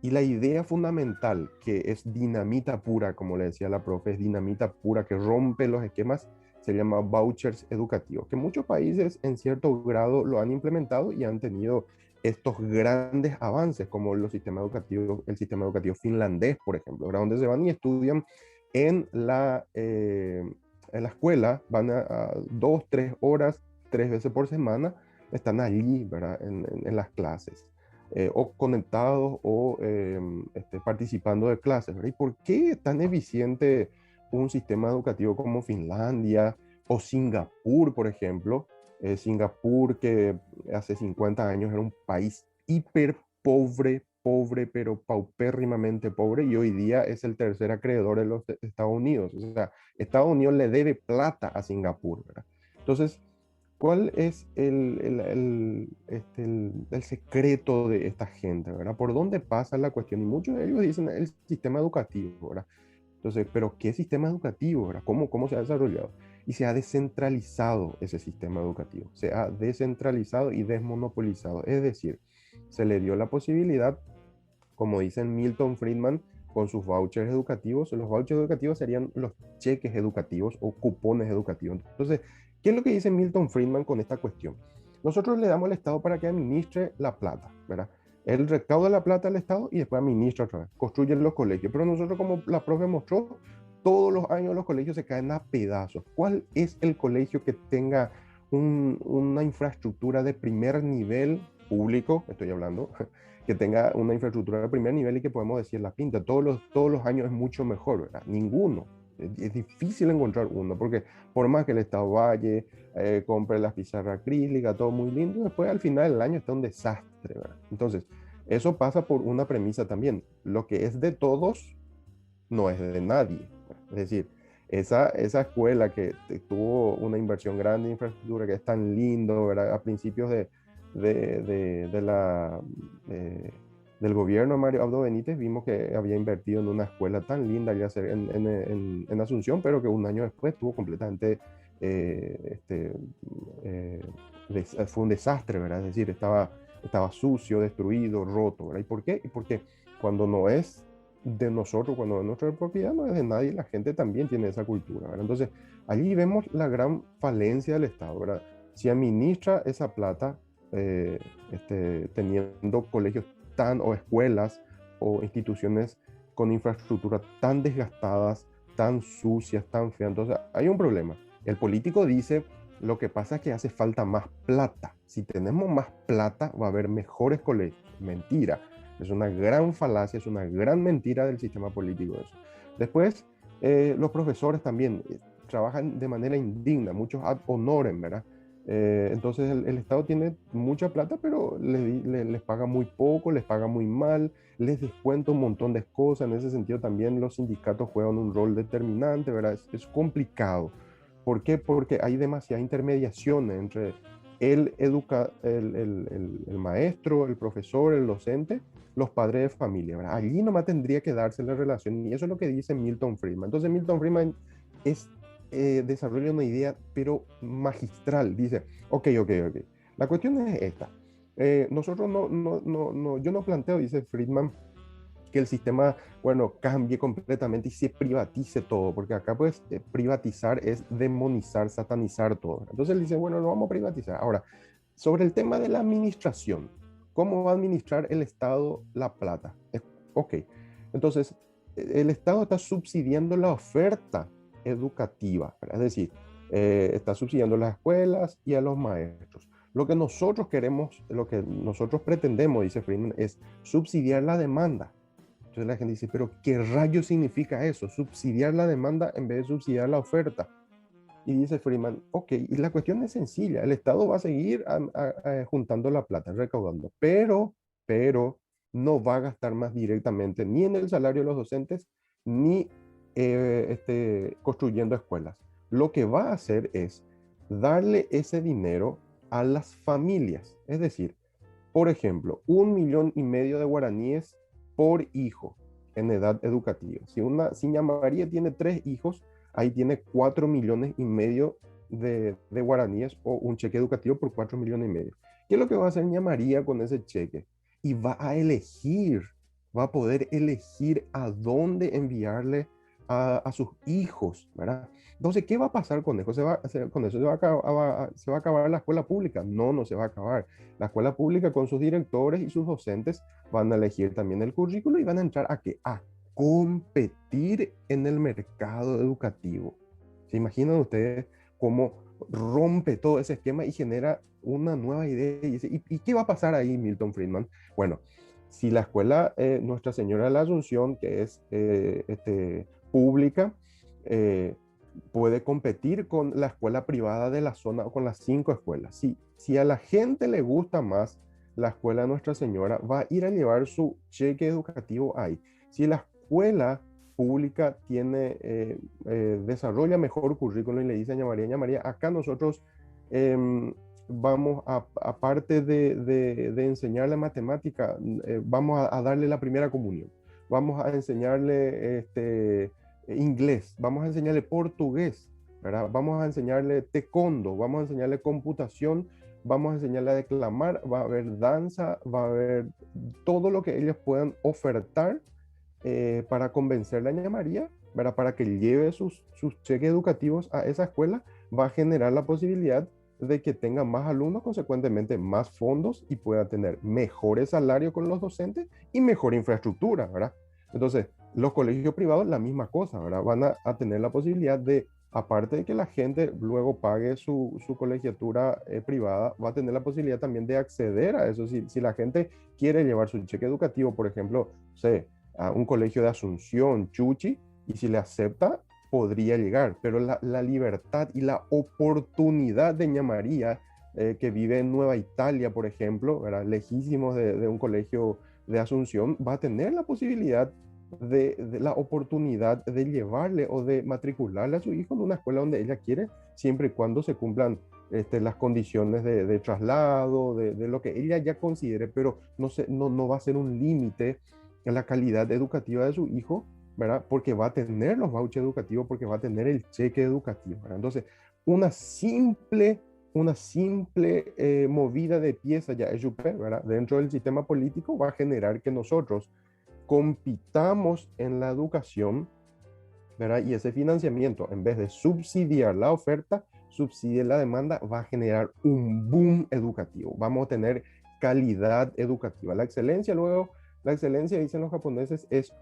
S2: Y la idea fundamental, que es dinamita pura, como le decía la profe, es dinamita pura que rompe los esquemas, se llama vouchers educativos, que muchos países en cierto grado lo han implementado y han tenido estos grandes avances, como el sistema educativo finlandés, por ejemplo, donde se van y estudian en la escuela, van a 2, 3 horas, 3 veces por semana, están allí, ¿verdad? En las clases. O conectados o participando de clases, ¿verdad? ¿Y por qué es tan eficiente un sistema educativo como Finlandia o Singapur, por ejemplo? Singapur, que hace 50 años era un país hiper pobre, pero paupérrimamente pobre, y hoy día es el tercer acreedor de los Estados Unidos. O sea, Estados Unidos le debe plata a Singapur, ¿verdad? Entonces, ¿cuál es el secreto de esta gente, ¿verdad? ¿Por dónde pasa la cuestión? Y muchos de ellos dicen el sistema educativo, ¿verdad? Entonces, ¿pero qué sistema educativo, ¿verdad? ¿Cómo se ha desarrollado? Y se ha descentralizado ese sistema educativo. Se ha descentralizado y desmonopolizado. Es decir, se le dio la posibilidad, como dicen Milton Friedman, con sus vouchers educativos. Los vouchers educativos serían los cheques educativos o cupones educativos. Entonces, ¿qué es lo que dice Milton Friedman con esta cuestión? Nosotros le damos al Estado para que administre la plata, ¿verdad? Él recauda la plata al Estado y después administra otra vez, construye los colegios. Pero nosotros, como la profe mostró, todos los años los colegios se caen a pedazos. ¿Cuál es el colegio que tenga una infraestructura de primer nivel público, estoy hablando, que tenga una infraestructura de primer nivel y que podemos decir la pinta? Todos los años es mucho mejor, ¿verdad? Ninguno. Es difícil encontrar uno, porque por más que el Estado vaya, compre las pizarras acrílicas, todo muy lindo, después al final del año está un desastre, ¿verdad? Entonces, eso pasa por una premisa también. Lo que es de todos no es de nadie. Es decir, esa escuela que tuvo una inversión grande en infraestructura, que es tan lindo, ¿verdad? A principios de la, del gobierno de Mario Abdo Benítez, vimos que había invertido en una escuela tan linda ya en Asunción, pero que un año después estuvo completamente, fue un desastre, ¿verdad? Es decir, estaba estaba sucio, destruido, roto, ¿verdad? ¿Y por qué? Y porque cuando no es de nosotros, cuando es nuestra propiedad, no es de nadie, la gente también tiene esa cultura, ¿verdad? Entonces, allí vemos la gran falencia del Estado, ¿verdad? Si administra esa plata, teniendo colegios o escuelas o instituciones con infraestructura tan desgastadas, tan sucias, tan feas, entonces hay un problema. El político dice, lo que pasa es que hace falta más plata. Si tenemos más plata, va a haber mejores colegios. Mentira. Es una gran falacia, es una gran mentira del sistema político eso. Después, los profesores también trabajan de manera indigna, muchos ad honorem, ¿verdad? Entonces el Estado tiene mucha plata, pero les paga muy poco, les paga muy mal, les descuenta un montón de cosas. En ese sentido también los sindicatos juegan un rol determinante, ¿verdad? Es complicado. ¿Por qué? Porque hay demasiada intermediación entre el maestro, el profesor, el docente, los padres de familia, ¿verdad? Allí nomás tendría que darse la relación, y eso es lo que dice Milton Friedman. Entonces Milton Friedman es, desarrolla una idea, pero magistral. Dice, ok. La cuestión es esta. Nosotros yo no planteo, dice Friedman, que el sistema, bueno, cambie completamente y se privatice todo, porque acá pues privatizar es demonizar, satanizar todo. Entonces él dice, bueno, lo vamos a privatizar. Ahora, sobre el tema de la administración, ¿cómo va a administrar el Estado la plata? Ok, entonces el Estado está subsidiando la oferta educativa, ¿verdad? Es decir, está subsidiando las escuelas y a los maestros. Lo que nosotros queremos, lo que nosotros pretendemos, dice Friedman, es subsidiar la demanda. Entonces la gente dice, pero ¿qué rayos significa eso? Subsidiar la demanda en vez de subsidiar la oferta. Y dice Freeman, ok, y la cuestión es sencilla, el Estado va a seguir juntando la plata, recaudando, pero no va a gastar más directamente ni en el salario de los docentes, ni construyendo escuelas. Lo que va a hacer es darle ese dinero a las familias, es decir, por ejemplo, 1,5 millones de guaraníes por hijo en edad educativa. Si Ña María tiene 3 hijos, ahí tiene 4,5 millones de guaraníes o un cheque educativo por 4,5 millones. ¿Qué es lo que va a hacer Ña María con ese cheque? Y va a poder elegir a dónde enviarle a sus hijos, ¿verdad? Entonces, ¿qué va a pasar con eso? Con eso se va a acabar la escuela pública? No, no se va a acabar. La escuela pública con sus directores y sus docentes van a elegir también el currículo y van a entrar a qué? A competir en el mercado educativo. ¿Se imaginan ustedes cómo rompe todo ese esquema y genera una nueva idea? ¿Y qué va a pasar ahí, Milton Friedman? Bueno, si la escuela Nuestra Señora de la Asunción, que es pública, puede competir con la escuela privada de la zona o con las 5 escuelas. Si a la gente le gusta más la escuela de Nuestra Señora, va a ir a llevar su cheque educativo ahí. Si la escuela pública desarrolla mejor currículum y le dice a Ña María, acá nosotros vamos aparte de enseñarle matemática, vamos a darle la primera comunión, vamos a enseñarle inglés, vamos a enseñarle portugués, ¿verdad? Vamos a enseñarle taekwondo, vamos a enseñarle computación, vamos a enseñarle a declamar, va a haber danza, va a haber todo lo que ellos puedan ofertar para convencer a Ña María, ¿verdad? Para que lleve sus cheques educativos a esa escuela, va a generar la posibilidad de que tenga más alumnos, consecuentemente más fondos y pueda tener mejores salarios con los docentes y mejor infraestructura, ¿verdad? Entonces, los colegios privados, la misma cosa, ¿verdad? Van a tener la posibilidad de, aparte de que la gente luego pague su colegiatura privada, va a tener la posibilidad también de acceder a eso. Si la gente quiere llevar su cheque educativo, por ejemplo, sé, a un colegio de Asunción, Chuchi, y si le acepta, podría llegar, pero la libertad y la oportunidad de Ña María, que vive en Nueva Italia, por ejemplo, ¿verdad? Lejísimos de un colegio de Asunción, va a tener la posibilidad de la oportunidad de llevarle o de matricularle a su hijo en una escuela donde ella quiere, siempre y cuando se cumplan las condiciones de traslado, de lo que ella ya considere, pero no va a ser un límite en la calidad educativa de su hijo, ¿verdad? Porque va a tener los vouchers educativos, porque va a tener el cheque educativo, ¿verdad? Entonces, una simple una simple movida de pieza ya es ¿verdad? Dentro del sistema político va a generar que nosotros compitamos en la educación, ¿verdad? Y ese financiamiento, en vez de subsidiar la oferta, subsidia la demanda, va a generar un boom educativo. Vamos a tener calidad educativa. La excelencia, luego, la excelencia, dicen los japoneses, es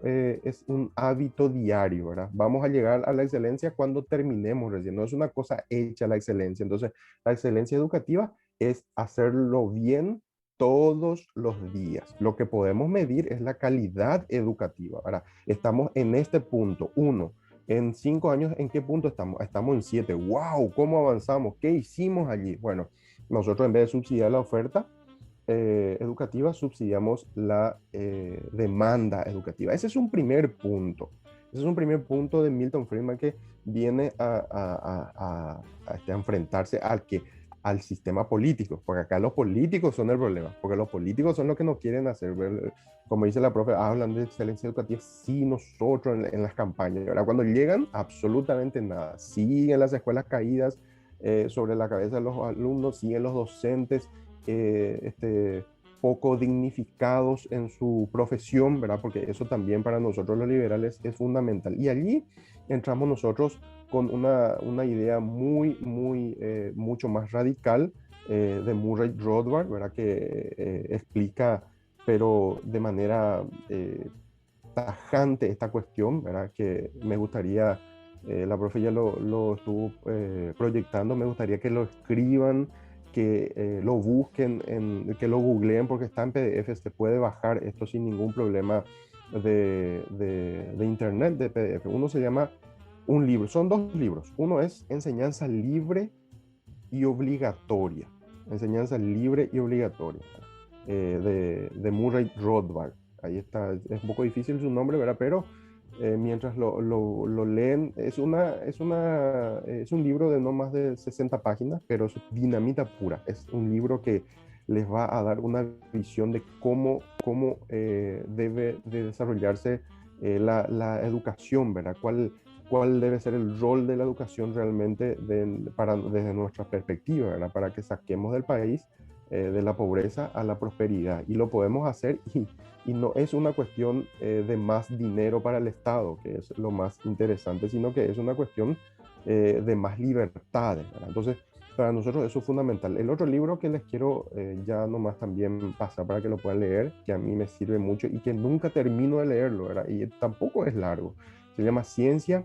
S2: un hábito diario, ¿verdad? Vamos a llegar a la excelencia cuando terminemos recién, no es una cosa hecha la excelencia. Entonces, la excelencia educativa es hacerlo bien todos los días. Lo que podemos medir es la calidad educativa, ¿verdad? Estamos en este punto. Uno, en 5 años, ¿en qué punto estamos? Estamos en 7. ¡Wow! ¿Cómo avanzamos? ¿Qué hicimos allí? Bueno, nosotros en vez de subsidiar la oferta educativa, subsidiamos la demanda educativa. Ese es un primer punto. Ese es un primer punto de Milton Friedman que viene a enfrentarse al sistema político, porque acá los políticos son el problema, porque los políticos son los que no quieren hacer, como dice la profe, hablan de excelencia educativa, sí, nosotros en las campañas, ahora cuando llegan, absolutamente nada, siguen las escuelas caídas sobre la cabeza de los alumnos, siguen los docentes poco dignificados en su profesión, ¿verdad? Porque eso también para nosotros los liberales es fundamental. Y allí entramos nosotros con una idea mucho más radical de Murray Rothbard, ¿verdad? Que explica, pero de manera tajante esta cuestión, ¿verdad? Que me gustaría, la profe ya lo estuvo proyectando, me gustaría que lo escriban, que lo busquen, que lo googleen, porque está en PDF, se puede bajar esto sin ningún problema de internet, de PDF. Uno se llama un libro, son dos libros. Uno es Enseñanza Libre y Obligatoria. Enseñanza Libre y Obligatoria, de Murray Rothbard. Ahí está, es un poco difícil su nombre, ¿verdad? Pero mientras lo leen, es un libro de no más de 60 páginas, pero es dinamita pura. Es un libro que les va a dar una visión de cómo debe de desarrollarse la educación, ¿verdad? Cuál debe ser el rol de la educación realmente desde nuestra perspectiva, ¿verdad? Para que saquemos del país de la pobreza a la prosperidad. Y lo podemos hacer y no es una cuestión de más dinero para el Estado, que es lo más interesante, sino que es una cuestión de más libertades, ¿verdad? Entonces, para nosotros eso es fundamental. El otro libro que les quiero ya nomás también pasar para que lo puedan leer, que a mí me sirve mucho y que nunca termino de leerlo, ¿verdad? Y tampoco es largo. Se llama Ciencia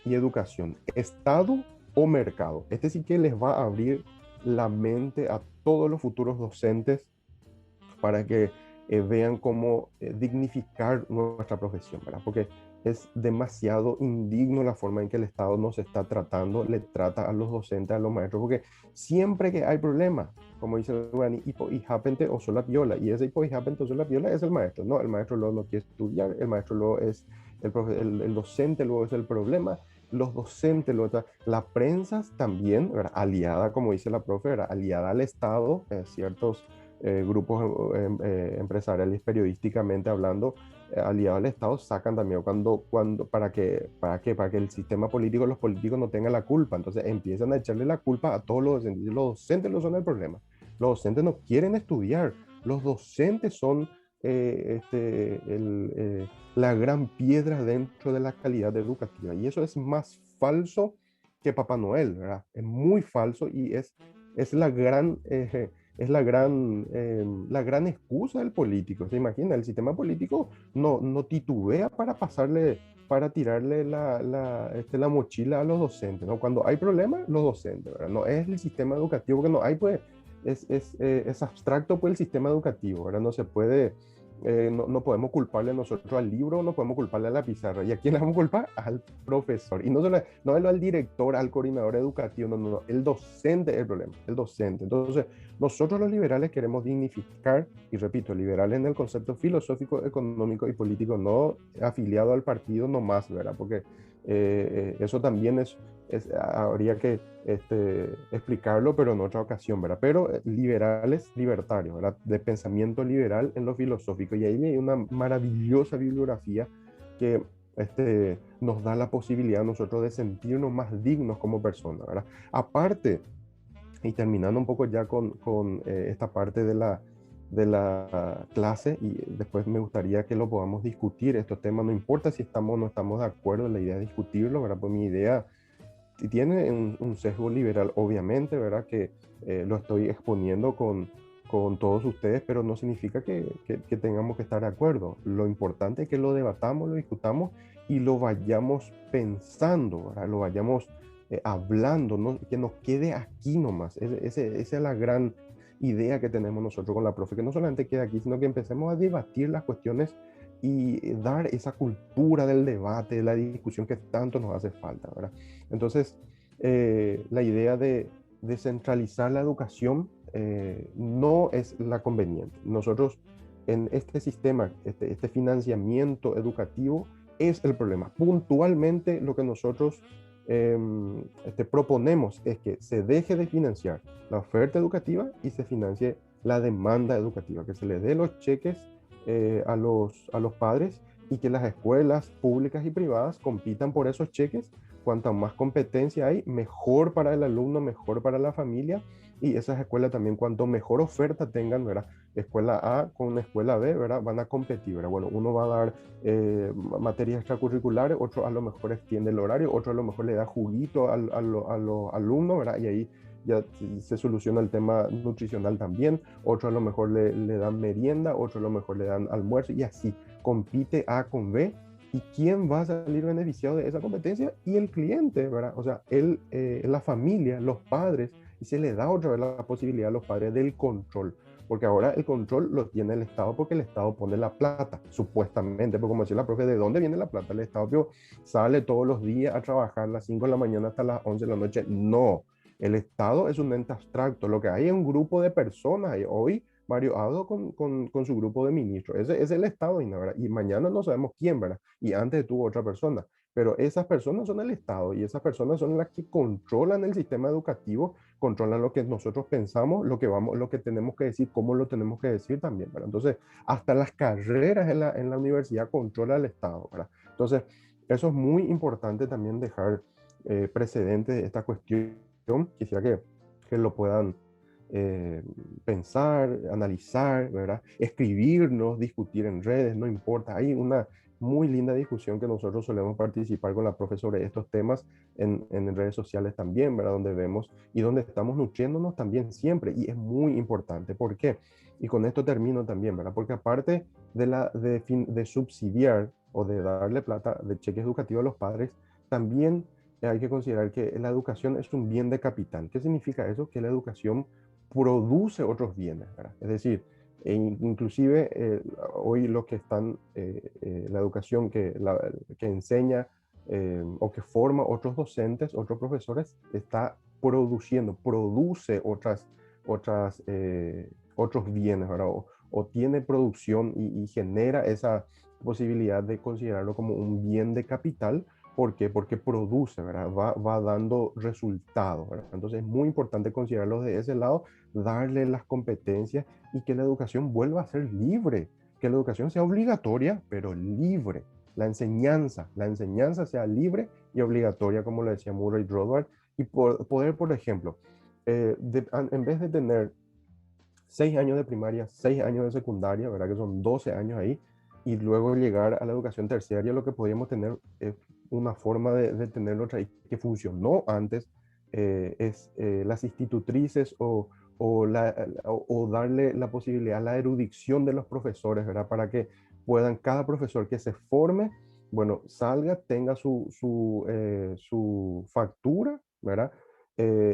S2: y Educación, Estado o Mercado. Este sí que les va a abrir la mente a todos los futuros docentes para que vean cómo dignificar nuestra profesión, ¿verdad? Porque es demasiado indigno la forma en que el Estado nos está tratando, le trata a los docentes, a los maestros, porque siempre que hay problemas, como dice el Guani, y hapente o sola piola, y ese y hapente o sola piola es el maestro, no, el maestro luego no quiere estudiar, el maestro luego es el docente, luego es el problema, los docentes, la prensa también, ¿verdad? Aliada, como dice la profe, ¿verdad? Aliada al Estado, ciertos grupos empresariales periodísticamente hablando, aliados al Estado, sacan también para que el sistema político, los políticos no tengan la culpa. Entonces empiezan a echarle la culpa a todos los docentes. Los docentes no son el problema. Los docentes no quieren estudiar. Los docentes son la gran piedra dentro de la calidad educativa. Y eso es más falso que Papá Noel, ¿verdad? Es muy falso y es la gran excusa del político. ¿Se imagina? El sistema político no titubea para tirarle la mochila a los docentes, ¿no? Cuando hay problemas, los docentes, ¿verdad? No es el sistema educativo, que no hay, pues, es abstracto, pues, el sistema educativo, ¿verdad? No se puede, no podemos culparle nosotros al libro, no podemos culparle a la pizarra. ¿Y a quién le vamos a culpar? Al profesor. Y no al director, al coordinador educativo, no, el docente es el problema, el docente. Entonces, nosotros los liberales queremos dignificar, y repito, liberales en el concepto filosófico, económico y político, no afiliado al partido nomás, ¿verdad? Porque eso también habría que explicarlo, pero en otra ocasión, ¿verdad? Pero liberales, libertarios, ¿verdad? De pensamiento liberal en lo filosófico. Y ahí hay una maravillosa bibliografía que nos da la posibilidad a nosotros de sentirnos más dignos como personas, ¿verdad? Aparte Y terminando un poco ya con esta parte de la clase, y después me gustaría que lo podamos discutir, estos temas, no importa si estamos o no estamos de acuerdo, la idea es discutirlo, ¿verdad? Pues mi idea tiene un sesgo liberal, obviamente, ¿verdad? Que lo estoy exponiendo con todos ustedes, pero no significa que tengamos que estar de acuerdo. Lo importante es que lo debatamos, lo discutamos y lo vayamos pensando, ¿verdad? Lo vayamos hablando, ¿no? Que nos quede aquí nomás. Esa es la gran idea que tenemos nosotros con la profe, que no solamente quede aquí, sino que empecemos a debatir las cuestiones y dar esa cultura del debate, de la discusión que tanto nos hace falta, ¿verdad? Entonces, la idea de descentralizar la educación no es la conveniente. Nosotros en este sistema, este financiamiento educativo es el problema. Puntualmente lo que nosotros proponemos es que se deje de financiar la oferta educativa y se financie la demanda educativa, que se le dé los cheques a los padres y que las escuelas públicas y privadas compitan por esos cheques. Cuanta más competencia hay, mejor para el alumno, mejor para la familia, y esas escuelas también, cuanto mejor oferta tengan, ¿verdad? Escuela A con escuela B, ¿verdad? Van a competir, ¿verdad? Bueno, uno va a dar materias extracurriculares, otro a lo mejor extiende el horario, otro a lo mejor le da juguito a los alumnos, ¿verdad? Y ahí ya se soluciona el tema nutricional también, otro a lo mejor le dan merienda, otro a lo mejor le dan almuerzo, y así compite A con B. ¿Y quién va a salir beneficiado de esa competencia? Y el cliente, ¿verdad? O sea, la familia, los padres, y se le da otra vez la posibilidad a los padres del control, porque ahora el control lo tiene el Estado porque el Estado pone la plata, supuestamente, porque como decía la profe, ¿de dónde viene la plata? El Estado sale todos los días a trabajar a las 5 de la mañana hasta las 11 de la noche. No, el Estado es un ente abstracto, lo que hay es un grupo de personas, y hoy Mario Abdo con su grupo de ministros, ese es el Estado, ¿verdad? Y mañana no sabemos quién, ¿verdad? Y antes tuvo otra persona, pero esas personas son el Estado y esas personas son las que controlan el sistema educativo, controlan lo que nosotros pensamos, lo que tenemos que decir, cómo lo tenemos que decir también, ¿verdad? Entonces, hasta las carreras en la universidad controla el Estado, ¿verdad? Entonces, eso es muy importante también dejar precedente de esta cuestión. Quisiera que lo puedan pensar, analizar, ¿verdad? Escribirnos, discutir en redes, no importa. Hay una muy linda discusión que nosotros solemos participar con la profe sobre estos temas en redes sociales también, ¿verdad? Donde vemos y donde estamos nutriéndonos también siempre. Y es muy importante. ¿Por qué? Y con esto termino también, ¿verdad? Porque aparte de subsidiar o de darle plata de cheque educativo a los padres, también hay que considerar que la educación es un bien de capital. ¿Qué significa eso? Que la educación produce otros bienes, ¿verdad? Es decir, inclusive hoy lo que están, la educación que enseña o que forma otros docentes, otros profesores, está produce otros bienes, ¿verdad? O tiene producción y genera esa posibilidad de considerarlo como un bien de capital. ¿Por qué? Porque produce, ¿verdad? Va dando resultados, ¿verdad? Entonces es muy importante considerarlo de ese lado, darle las competencias y que la educación vuelva a ser libre, que la educación sea obligatoria, pero libre. La enseñanza sea libre y obligatoria, como lo decía Murray Rothbard, y poder, por ejemplo, en vez de tener 6 años de primaria, 6 años de secundaria, ¿verdad? Que son 12 años ahí, y luego llegar a la educación terciaria, lo que podríamos tener es una forma de tenerlo otra que funcionó antes, es las institutrices o darle la posibilidad a la erudición de los profesores, ¿verdad? Para que puedan, cada profesor que se forme, bueno, salga, tenga su factura, ¿verdad?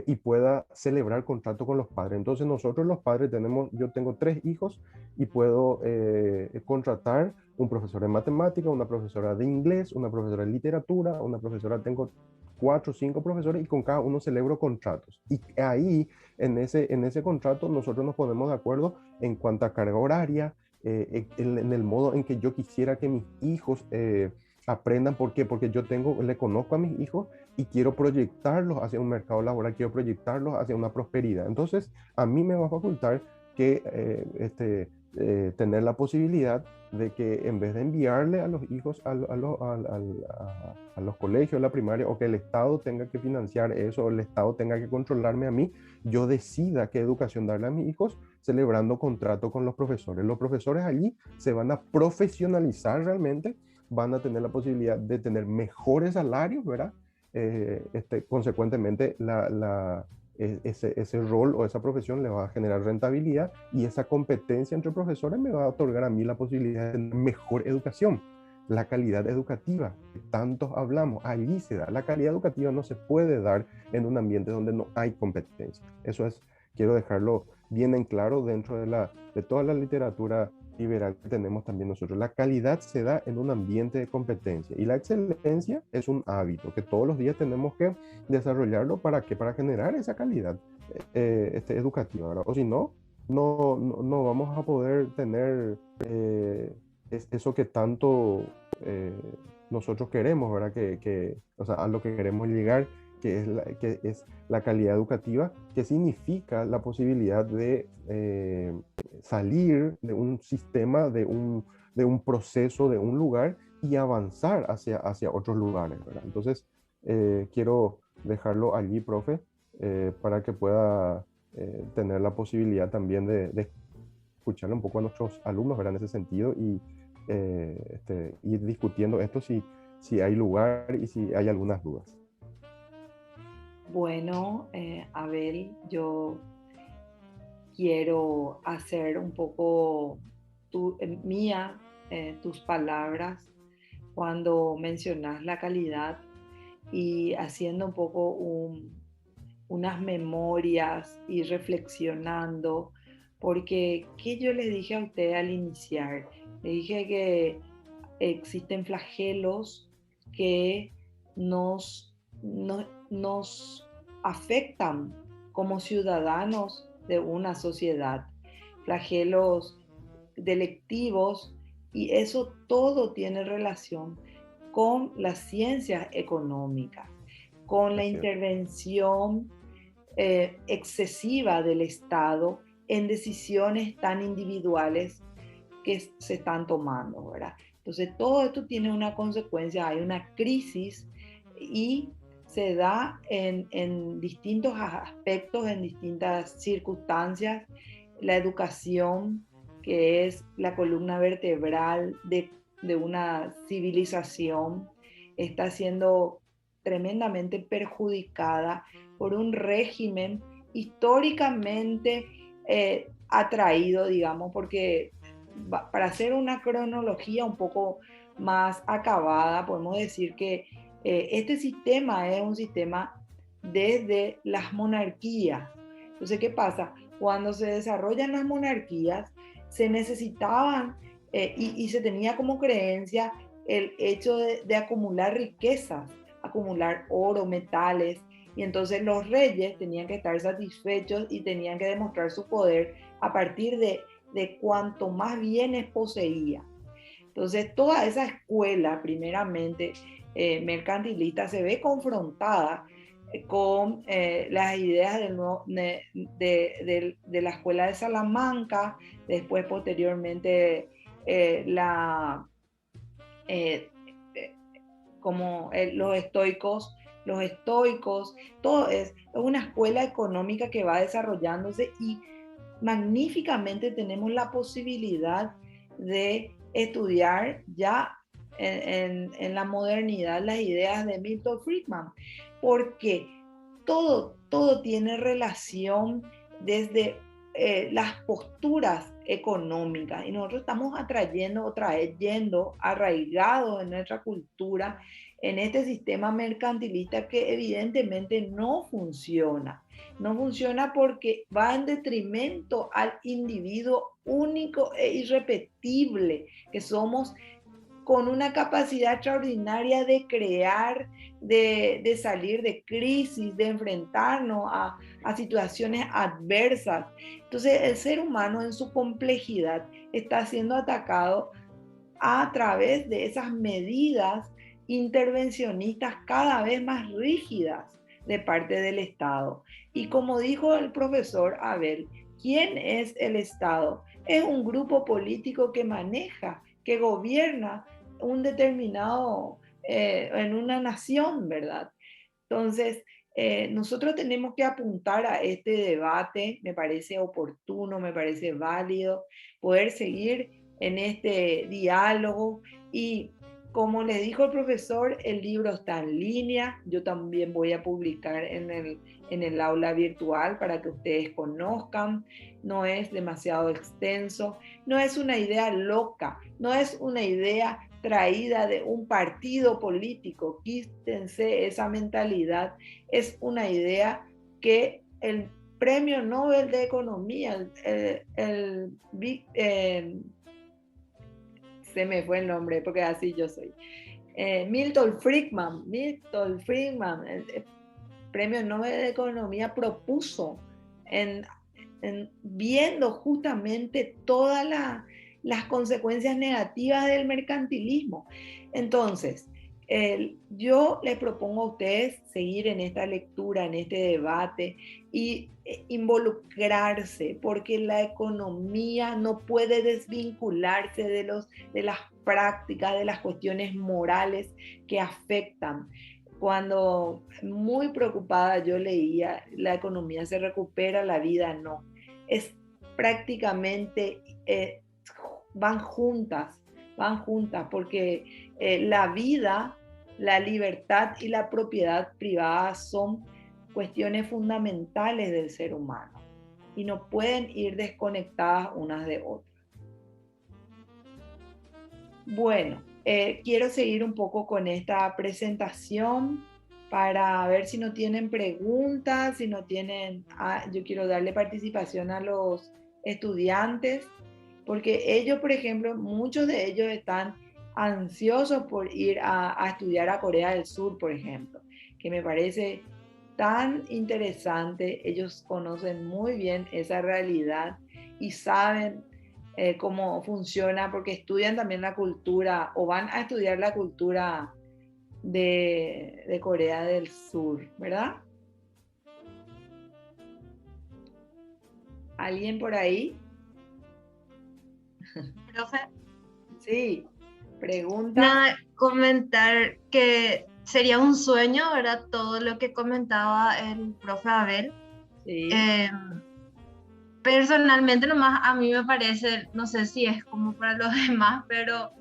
S2: Y pueda celebrar contrato con los padres. Entonces nosotros los padres yo tengo 3 hijos y puedo contratar un profesor de matemática, una profesora de inglés, una profesora de literatura, una profesora, tengo 4 o 5 profesores y con cada uno celebro contratos. Y ahí, en ese contrato, nosotros nos ponemos de acuerdo en cuanto a carga horaria, en el modo en que yo quisiera que mis hijos aprendan. ¿Por qué? Porque le conozco a mis hijos y quiero proyectarlos hacia un mercado laboral, quiero proyectarlos hacia una prosperidad. Entonces, a mí me va a facultar que tener la posibilidad de que en vez de enviarle a los hijos a los colegios, a la primaria, o que el Estado tenga que financiar eso, o el Estado tenga que controlarme a mí, yo decida qué educación darle a mis hijos, celebrando contrato con los profesores. Los profesores allí se van a profesionalizar realmente, van a tener la posibilidad de tener mejores salarios, ¿verdad? Consecuentemente, ese rol o esa profesión le va a generar rentabilidad, y esa competencia entre profesores me va a otorgar a mí la posibilidad de tener mejor educación. La calidad educativa que tantos hablamos, allí se da. La calidad educativa no se puede dar en un ambiente donde no hay competencia. Eso es, quiero dejarlo bien en claro dentro de toda la literatura liberal que tenemos también nosotros. La calidad se da en un ambiente de competencia, y la excelencia es un hábito que todos los días tenemos que desarrollarlo. ¿Para qué? Para generar esa calidad educativa, ¿verdad? O si no, no vamos a poder tener eso que tanto eh, nosotros queremos, ¿verdad? O sea, a lo que queremos llegar, que es la calidad educativa, que significa la posibilidad de salir de un sistema, de un proceso, de un lugar, y avanzar hacia otros lugares, ¿verdad? Entonces, quiero dejarlo allí, profe, para que pueda tener la posibilidad también de escucharle un poco a nuestros alumnos, ¿verdad? En ese sentido, y ir discutiendo esto si hay lugar y si hay algunas dudas.
S1: Bueno, Abel, yo quiero hacer un poco mía tus palabras cuando mencionas la calidad, y haciendo un poco unas memorias y reflexionando, porque ¿qué yo le dije a usted al iniciar? Le dije que existen flagelos que nos afectan como ciudadanos de una sociedad, flagelos delictivos, y eso todo tiene relación con las ciencias económicas, con la
S2: Así es.
S1: intervención excesiva del Estado en decisiones tan individuales que se están tomando, ¿verdad? Entonces, todo esto tiene una consecuencia, hay una crisis, y se da en distintos aspectos, en distintas circunstancias. La educación, que es la columna vertebral de una civilización, está siendo tremendamente perjudicada por un régimen históricamente atraído, digamos, porque para hacer una cronología un poco más acabada, podemos decir que este sistema es un sistema desde las monarquías. Entonces, ¿qué pasa? Cuando se desarrollan las monarquías, se necesitaban y se tenía como creencia el hecho de acumular riquezas, acumular oro, metales, y entonces los reyes tenían que estar satisfechos y tenían que demostrar su poder a partir de cuanto más bienes poseía. Entonces, toda esa escuela, primeramente mercantilista, se ve confrontada con las ideas de la escuela de Salamanca, después posteriormente la, eh, eh, como los estoicos, todo es una escuela económica que va desarrollándose, y magníficamente tenemos la posibilidad de estudiar ya en la modernidad las ideas de Milton Friedman, porque todo tiene relación desde las posturas económicas, y nosotros estamos trayendo arraigados en nuestra cultura en este sistema mercantilista que evidentemente no funciona porque va en detrimento al individuo único e irrepetible que somos, con una capacidad extraordinaria de crear, de salir de crisis, de enfrentarnos a situaciones adversas. Entonces, el ser humano en su complejidad está siendo atacado a través de esas medidas intervencionistas cada vez más rígidas de parte del Estado. Y como dijo el profesor Abel, ¿Quién es el Estado? Es un grupo político que maneja, que gobierna un determinado, en una nación, ¿verdad? Entonces, nosotros tenemos que apuntar a este debate, me parece oportuno, me parece válido, poder seguir en este diálogo y como le dijo el profesor, el libro está en línea, yo también voy a publicar en el aula virtual para que ustedes conozcan, no es demasiado extenso, no es una idea loca, no es una idea traída de un partido político, quítense esa mentalidad, es una idea que el Premio Nobel de Economía, se me fue el nombre porque así yo soy, Milton Friedman, el Premio Nobel de Economía propuso en, viendo justamente todas las consecuencias negativas del mercantilismo. Entonces, yo les propongo a ustedes seguir en esta lectura, en este debate y involucrarse, porque la economía no puede desvincularse de las prácticas, de las cuestiones morales que afectan. Cuando muy preocupada yo leía, la economía se recupera, la vida no. Es prácticamente, van juntas, porque la vida, la libertad y la propiedad privada son cuestiones fundamentales del ser humano y no pueden ir desconectadas unas de otras. Bueno, quiero seguir un poco con esta presentación para ver si no tienen preguntas, si no tienen, yo quiero darle participación a los estudiantes, porque ellos, por ejemplo, muchos de ellos están ansiosos por ir a estudiar a Corea del Sur, por ejemplo, que me parece tan interesante. Ellos conocen muy bien esa realidad y saben cómo funciona, porque estudian también la cultura o van a estudiar la cultura de Corea del Sur, ¿verdad? ¿Alguien por ahí?
S3: Profe,
S1: Sí, preguntas.
S3: nada, comentar que sería un sueño, ¿verdad? Todo lo que comentaba el profe Abel.
S1: Sí,
S3: Eh, Personalmente nomás a mí me parece, no sé si es como para los demás, pero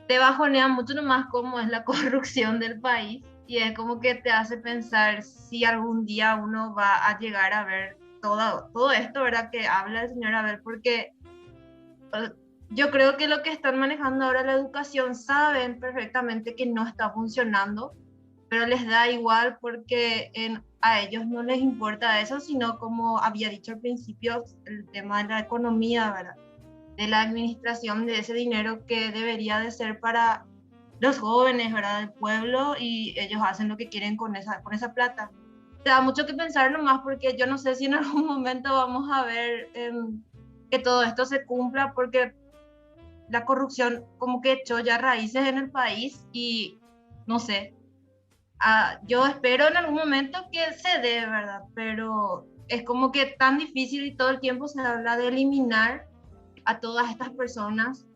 S3: te bajonea mucho nomás cómo es la corrupción del país y es como que te hace pensar si algún día uno va a llegar a ver todo esto, ¿verdad? Que habla el señor Abel, porque yo creo que lo que están manejando ahora la educación saben perfectamente que no está funcionando, pero les da igual porque a ellos no les importa eso, sino como había dicho al principio, el tema de la economía, ¿verdad? De la administración de ese dinero que debería de ser para los jóvenes, ¿verdad? Del pueblo, y ellos hacen lo que quieren con esa plata. Te da mucho que pensar nomás porque yo no sé si en algún momento vamos a ver que todo esto se cumpla, porque la corrupción como que echó ya raíces en el país y no sé, yo espero en algún momento que se dé, ¿verdad? Pero es como que tan difícil y todo el tiempo se habla de eliminar a todas estas personas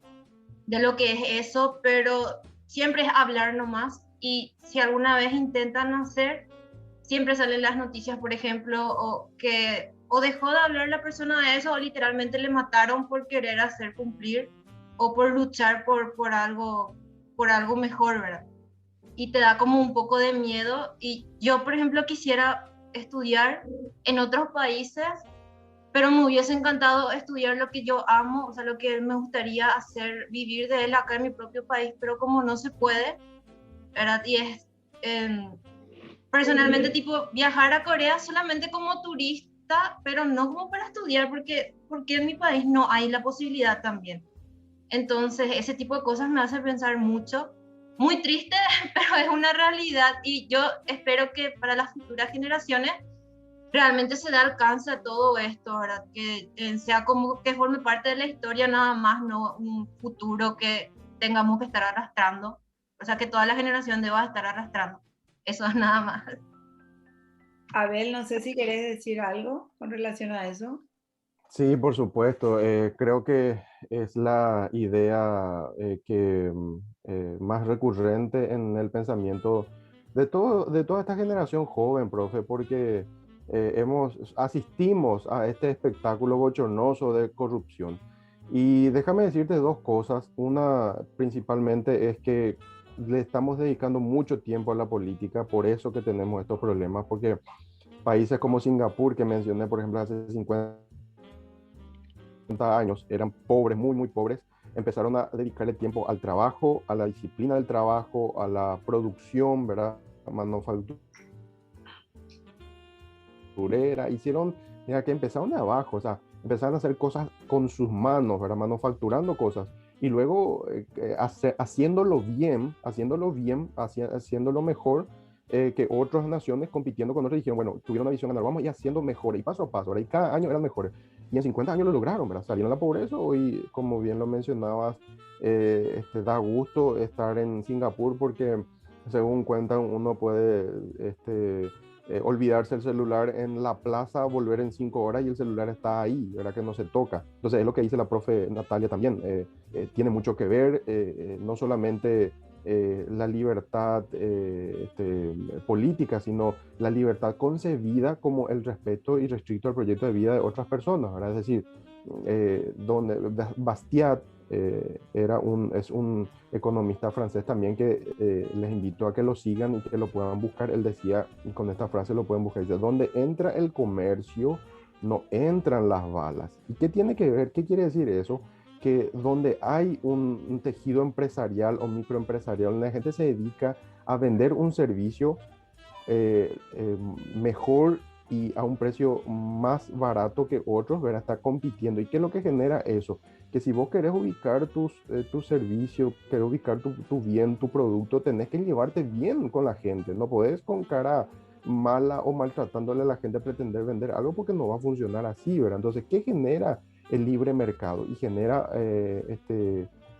S3: de lo que es eso, pero siempre es hablar nomás y si alguna vez intentan hacer, siempre salen las noticias, por ejemplo, o dejó de hablar la persona de eso o literalmente le mataron por querer hacer cumplir o por luchar por algo mejor, ¿verdad? Y te da como un poco de miedo. Y yo, por ejemplo, quisiera estudiar en otros países, pero me hubiese encantado estudiar lo que yo amo, o sea, lo que me gustaría hacer, vivir de él acá en mi propio país, pero como no se puede, ¿verdad? Y es, personalmente, tipo, viajar a Corea solamente como turista, pero no como para estudiar, porque en mi país no hay la posibilidad también. Entonces, ese tipo de cosas me hace pensar mucho. Muy triste, pero es una realidad y yo espero que para las futuras generaciones realmente se dé alcance a todo esto, ¿verdad? Que sea como que forme parte de la historia nada más, no un futuro que tengamos que estar arrastrando. O sea, que toda la generación deba estar arrastrando. Eso es nada más.
S1: Abel, no sé si querés decir algo con relación a eso.
S2: Sí, por supuesto. Creo que es la idea más recurrente en el pensamiento de toda esta generación joven, profe, porque asistimos a este espectáculo bochornoso de corrupción. Y déjame decirte dos cosas. Una, principalmente, es que le estamos dedicando mucho tiempo a la política, por eso que tenemos estos problemas, porque países como Singapur, que mencioné, por ejemplo, hace 50 años, eran pobres, muy, muy pobres, empezaron a dedicarle tiempo al trabajo, a la disciplina del trabajo, a la producción, ¿verdad? Manufacturera, hicieron, mira, que empezaron de abajo, o sea, empezaron a hacer cosas con sus manos, ¿verdad? Manufacturando cosas. Y luego haciéndolo mejor que otras naciones compitiendo con otras, dijeron, bueno, tuvieron una visión, vamos y haciendo mejor, y paso a paso, ¿verdad? Y cada año eran mejores. Y en 50 años lo lograron, ¿verdad? Salieron de la pobreza. Hoy, como bien lo mencionabas, da gusto estar en Singapur porque, según cuentan, uno puede olvidarse el celular en la plaza, volver en 5 horas y el celular está ahí, ¿verdad? Que no se toca. Entonces, es lo que dice la profe Natalia también. Tiene mucho que ver, no solamente la libertad política, sino la libertad concebida como el respeto irrestricto al proyecto de vida de otras personas, ¿verdad? Es decir, donde Bastiat es un economista francés también que les invito a que lo sigan y que lo puedan buscar. Él decía, y con esta frase lo pueden buscar, dice, donde entra el comercio, no entran las balas. ¿Y qué tiene que ver? ¿Qué quiere decir eso? Que donde hay un tejido empresarial o microempresarial, donde la gente se dedica a vender un servicio mejor y a un precio más barato que otros, ¿verdad? Está compitiendo. ¿Y qué es lo que genera eso? Que si vos querés ubicar tu servicio, querés ubicar tu bien, tu producto, tenés que llevarte bien con la gente. No podés con cara mala o maltratándole a la gente pretender vender algo porque no va a funcionar así, ¿verdad? Entonces, ¿qué genera el libre mercado? Y genera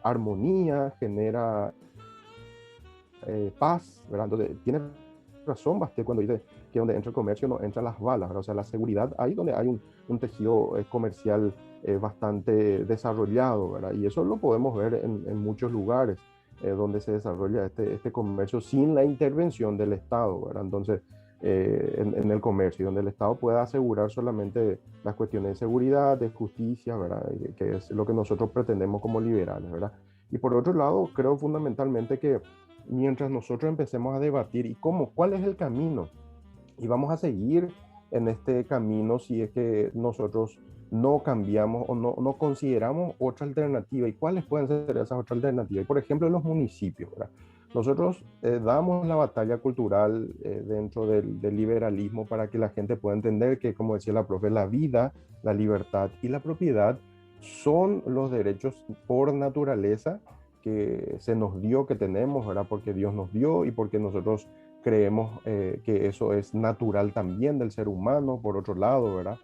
S2: armonía, genera paz, ¿verdad? Entonces, tiene razón Basté cuando dice que donde entra el comercio no entran las balas, ¿verdad? O sea, la seguridad ahí donde hay un tejido comercial bastante desarrollado, ¿verdad? Y eso lo podemos ver en muchos lugares donde se desarrolla este comercio sin la intervención del Estado, ¿verdad? Entonces, en el comercio, donde el Estado pueda asegurar solamente las cuestiones de seguridad, de justicia, ¿verdad? Que es lo que nosotros pretendemos como liberales, ¿verdad? Y por otro lado, creo fundamentalmente que mientras nosotros empecemos a debatir y cuál es el camino, y vamos a seguir en este camino si es que nosotros no cambiamos o no consideramos otra alternativa. ¿Y cuáles pueden ser esas otras alternativas? Por ejemplo, en los municipios, ¿verdad? Nosotros damos la batalla cultural dentro del liberalismo para que la gente pueda entender que, como decía la profe, la vida, la libertad y la propiedad son los derechos por naturaleza que se nos dio, que tenemos, ¿verdad? Porque Dios nos dio y porque nosotros creemos que eso es natural también del ser humano, por otro lado, ¿verdad?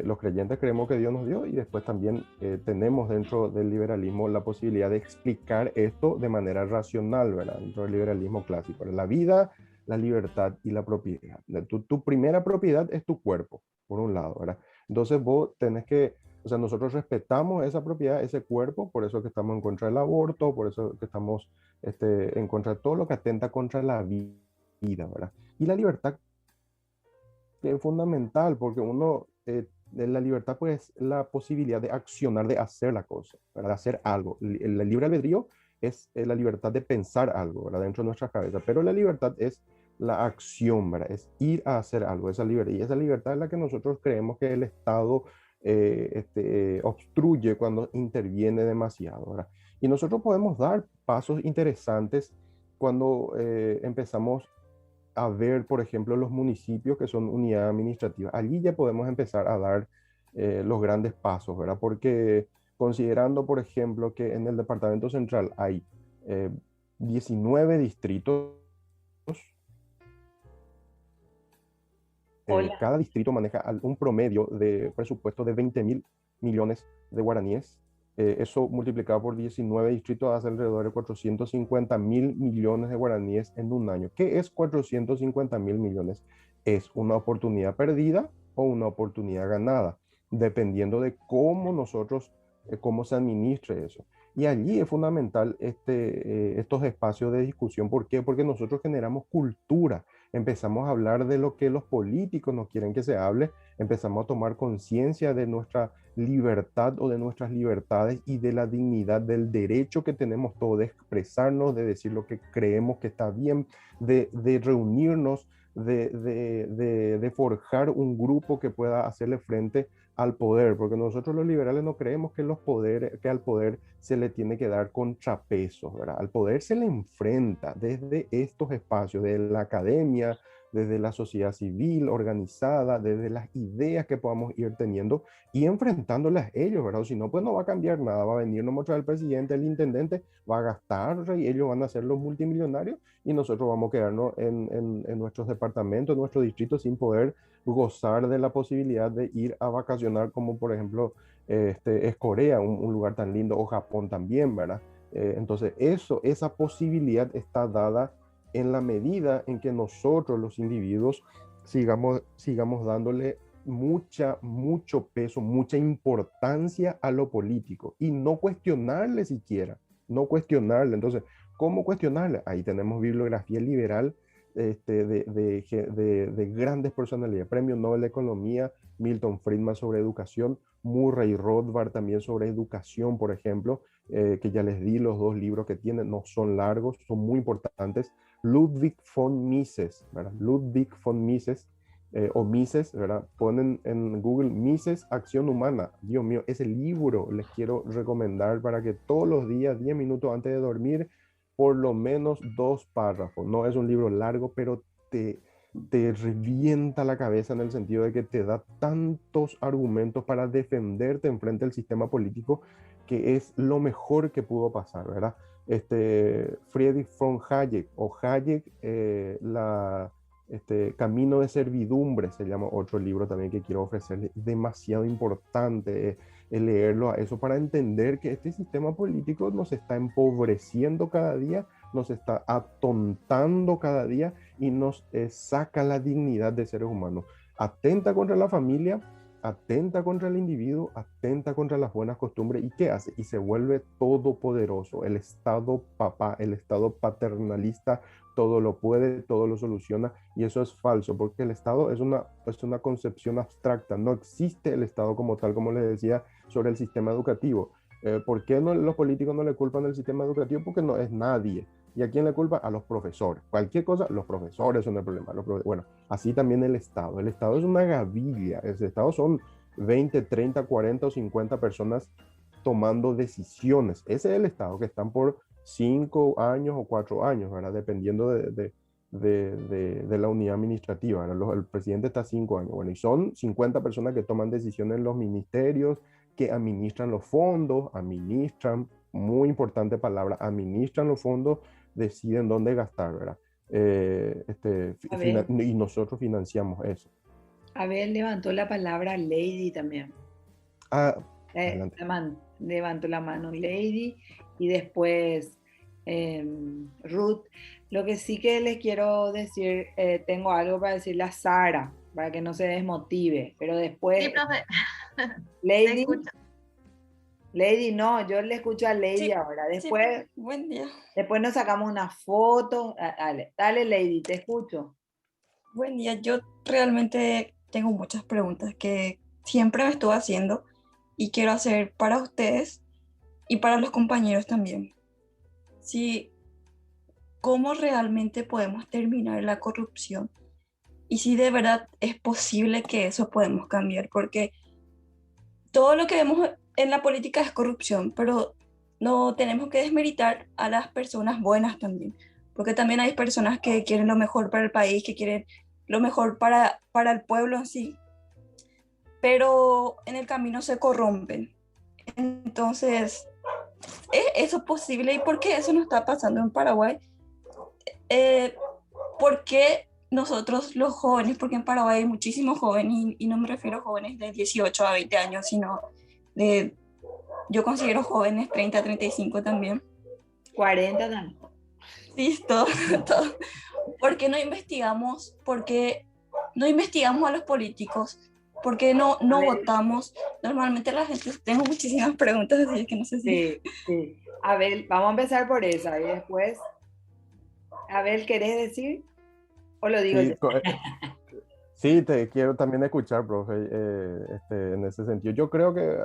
S2: Los creyentes creemos que Dios nos dio y después también tenemos dentro del liberalismo la posibilidad de explicar esto de manera racional, ¿verdad? Dentro del liberalismo clásico. La vida, la libertad y la propiedad. Tu primera propiedad es tu cuerpo, por un lado, ¿verdad? Entonces vos tenés que, o sea, nosotros respetamos esa propiedad, ese cuerpo, por eso que estamos en contra del aborto, por eso que estamos en contra de todo lo que atenta contra la vida, ¿verdad? Y la libertad es fundamental porque la libertad pues la posibilidad de accionar, de hacer la cosa, ¿verdad? De hacer algo. El libre albedrío es la libertad de pensar algo, ¿verdad? Dentro de nuestra cabeza, pero la libertad es la acción, ¿verdad? Es ir a hacer algo, esa libertad. Y esa libertad es la que nosotros creemos que el Estado obstruye cuando interviene demasiado, ¿verdad? Y nosotros podemos dar pasos interesantes cuando empezamos a ver, por ejemplo, los municipios que son unidad administrativa. Allí ya podemos empezar a dar los grandes pasos, ¿verdad? Porque considerando, por ejemplo, que en el Departamento Central hay eh, 19 distritos,
S1: Hola.
S2: cada distrito maneja un promedio de presupuesto de 20.000 millones de guaraníes. Eso multiplicado por 19 distritos hace alrededor de 450.000 millones de guaraníes en un año. ¿Qué es 450.000 millones? Es una oportunidad perdida o una oportunidad ganada. dependiendo de cómo nosotros, cómo se administre eso. Y allí es fundamental estos espacios de discusión. ¿Por qué? Porque nosotros generamos cultura. Empezamos a hablar de lo que los políticos nos quieren que se hable, empezamos a tomar conciencia de nuestra libertad o de nuestras libertades y de la dignidad, del derecho que tenemos todos de expresarnos, de decir lo que creemos que está bien, de reunirnos, de forjar un grupo que pueda hacerle frente al poder, porque nosotros los liberales no creemos que, que al poder se le tiene que dar contrapesos, ¿verdad? Al poder se le enfrenta desde estos espacios, de la academia, desde la sociedad civil organizada, desde las ideas que podamos ir teniendo y enfrentándolas ellos, ¿verdad? Si no, pues no va a cambiar nada, va a venir mostrar el presidente, el intendente, va a gastar y ellos van a ser los multimillonarios y nosotros vamos a quedarnos en nuestros departamentos, en nuestro distrito sin poder gozar de la posibilidad de ir a vacacionar como por ejemplo es Corea, un lugar tan lindo, o Japón también, ¿verdad? Entonces esa posibilidad está dada en la medida en que nosotros los individuos sigamos dándole mucho peso, mucha importancia a lo político y no cuestionarle siquiera, no cuestionarle. Entonces, ¿cómo cuestionarle? Ahí tenemos bibliografía liberal de grandes personalidades, Premio Nobel de Economía, Milton Friedman sobre educación, Murray Rothbard también sobre educación, por ejemplo, que ya les di los 2 libros que tienen, no son largos, son muy importantes. Ludwig von Mises, ¿verdad? Ludwig von Mises, o Mises, ¿verdad? Ponen en Google Mises, Acción Humana. Dios mío, ese libro les quiero recomendar para que todos los días, 10 minutos antes de dormir, por lo menos 2 párrafos. No es un libro largo, pero te revienta la cabeza en el sentido de que te da tantos argumentos para defenderte en frente al sistema político que es lo mejor que pudo pasar, ¿verdad? Friedrich von Hayek o Hayek, Camino de Servidumbre se llama otro libro también que quiero ofrecerle, demasiado importante leerlo a eso para entender que este sistema político nos está empobreciendo cada día, nos está atontando cada día y nos saca la dignidad de seres humanos, atenta contra la familia, atenta contra el individuo, atenta contra las buenas costumbres. ¿Y qué hace? Y se vuelve todopoderoso, el Estado papá, el Estado paternalista, todo lo puede, todo lo soluciona, y eso es falso, porque el Estado es una concepción abstracta, no existe el Estado como tal, como les decía, sobre el sistema educativo. ¿Por qué los políticos no le culpan al sistema educativo? Porque no es nadie. ¿Y a quién le culpa? A los profesores. Cualquier cosa, los profesores son el problema. Bueno, así también el Estado. El Estado es una gavilla. El Estado son 20, 30, 40 o 50 personas tomando decisiones. Ese es el Estado, que están por 5 años o 4 años, ¿verdad? Dependiendo de la unidad administrativa, ¿verdad? El presidente está 5 años. Bueno, y son 50 personas que toman decisiones en los ministerios, que administran los fondos, muy importante palabra, administran los fondos, deciden dónde gastar, ¿verdad? Y nosotros financiamos eso.
S1: Abel levantó la palabra Lady también. Levantó la mano Lady y después Ruth. Lo que sí que les quiero decir, tengo algo para decirle a Sara, para que no se desmotive, pero después...
S3: Sí, profe.
S1: Lady, no, yo le escucho a Lady, sí, ahora. Después,
S4: sí, buen día.
S1: Después nos sacamos una foto. Dale, Lady, te escucho.
S4: Buen día, yo realmente tengo muchas preguntas que siempre me estuve haciendo y quiero hacer para ustedes y para los compañeros también. Sí, ¿cómo realmente podemos terminar la corrupción? Y si de verdad es posible que eso podemos cambiar, porque todo lo que vemos en la política es corrupción, pero no tenemos que desmeritar a las personas buenas también, porque también hay personas que quieren lo mejor para el país, que quieren lo mejor para el pueblo en sí, pero en el camino se corrompen. Entonces, ¿es eso posible? ¿Y por qué eso no está pasando en Paraguay? ¿Por qué nosotros los jóvenes, porque en Paraguay hay muchísimos jóvenes, y no me refiero a jóvenes de 18 a 20 años, sino yo considero jóvenes 30 a 35 también.
S1: 40 también.
S4: Listo, todo. ¿Por qué no investigamos? ¿Por qué no investigamos a los políticos? ¿Por qué no
S1: A ver,
S4: votamos? Normalmente la gente, tengo muchísimas preguntas, así que no sé si...
S1: sí, sí. A ver, vamos a empezar por esa y después, a ver, ¿querés decir? ¿O lo digo yo?
S2: Sí, sí, te quiero también escuchar, profe, en ese sentido. Yo creo que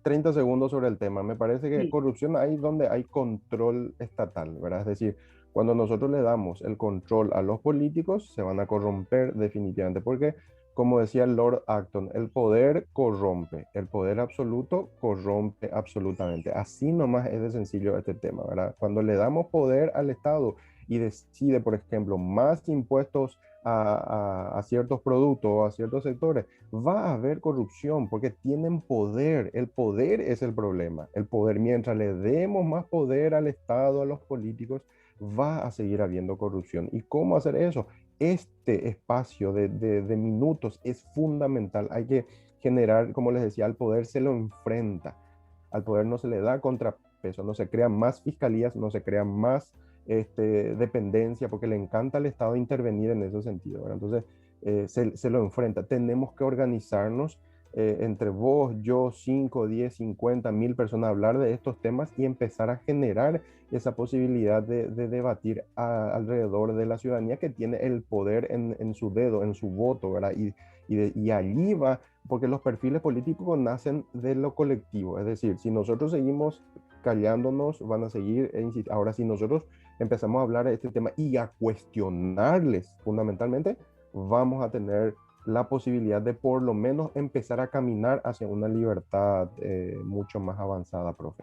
S2: 30 segundos sobre el tema. Me parece que
S1: Sí,
S2: corrupción hay donde hay control estatal, ¿verdad? Es decir, cuando nosotros le damos el control a los políticos, se van a corromper definitivamente, porque, como decía Lord Acton, el poder corrompe, el poder absoluto corrompe absolutamente. Así nomás es de sencillo este tema, ¿verdad? Cuando le damos poder al Estado y decide, por ejemplo, más impuestos a ciertos productos o a ciertos sectores, va a haber corrupción porque tienen poder. El poder es el problema. El poder, mientras le demos más poder al Estado, a los políticos, va a seguir habiendo corrupción. ¿Y cómo hacer eso? Este espacio de minutos es fundamental. Hay que generar, como les decía, al poder se lo enfrenta. Al poder no se le da contrapeso, no se crean más fiscalías, no se crean más dependencia, porque le encanta al Estado intervenir en ese sentido, ¿verdad? Entonces, se lo enfrenta. Tenemos que organizarnos entre vos, yo, 5, 10, 50, 1000 personas, hablar de estos temas y empezar a generar esa posibilidad de debatir alrededor de la ciudadanía que tiene el poder en su dedo, en su voto, ¿verdad? Y allí va, porque los perfiles políticos nacen de lo colectivo, es decir, si nosotros seguimos callándonos, van a seguir, ahora si nosotros empezamos a hablar de este tema y a cuestionarles fundamentalmente, vamos a tener la posibilidad de por lo menos empezar a caminar hacia una libertad mucho más avanzada, profe.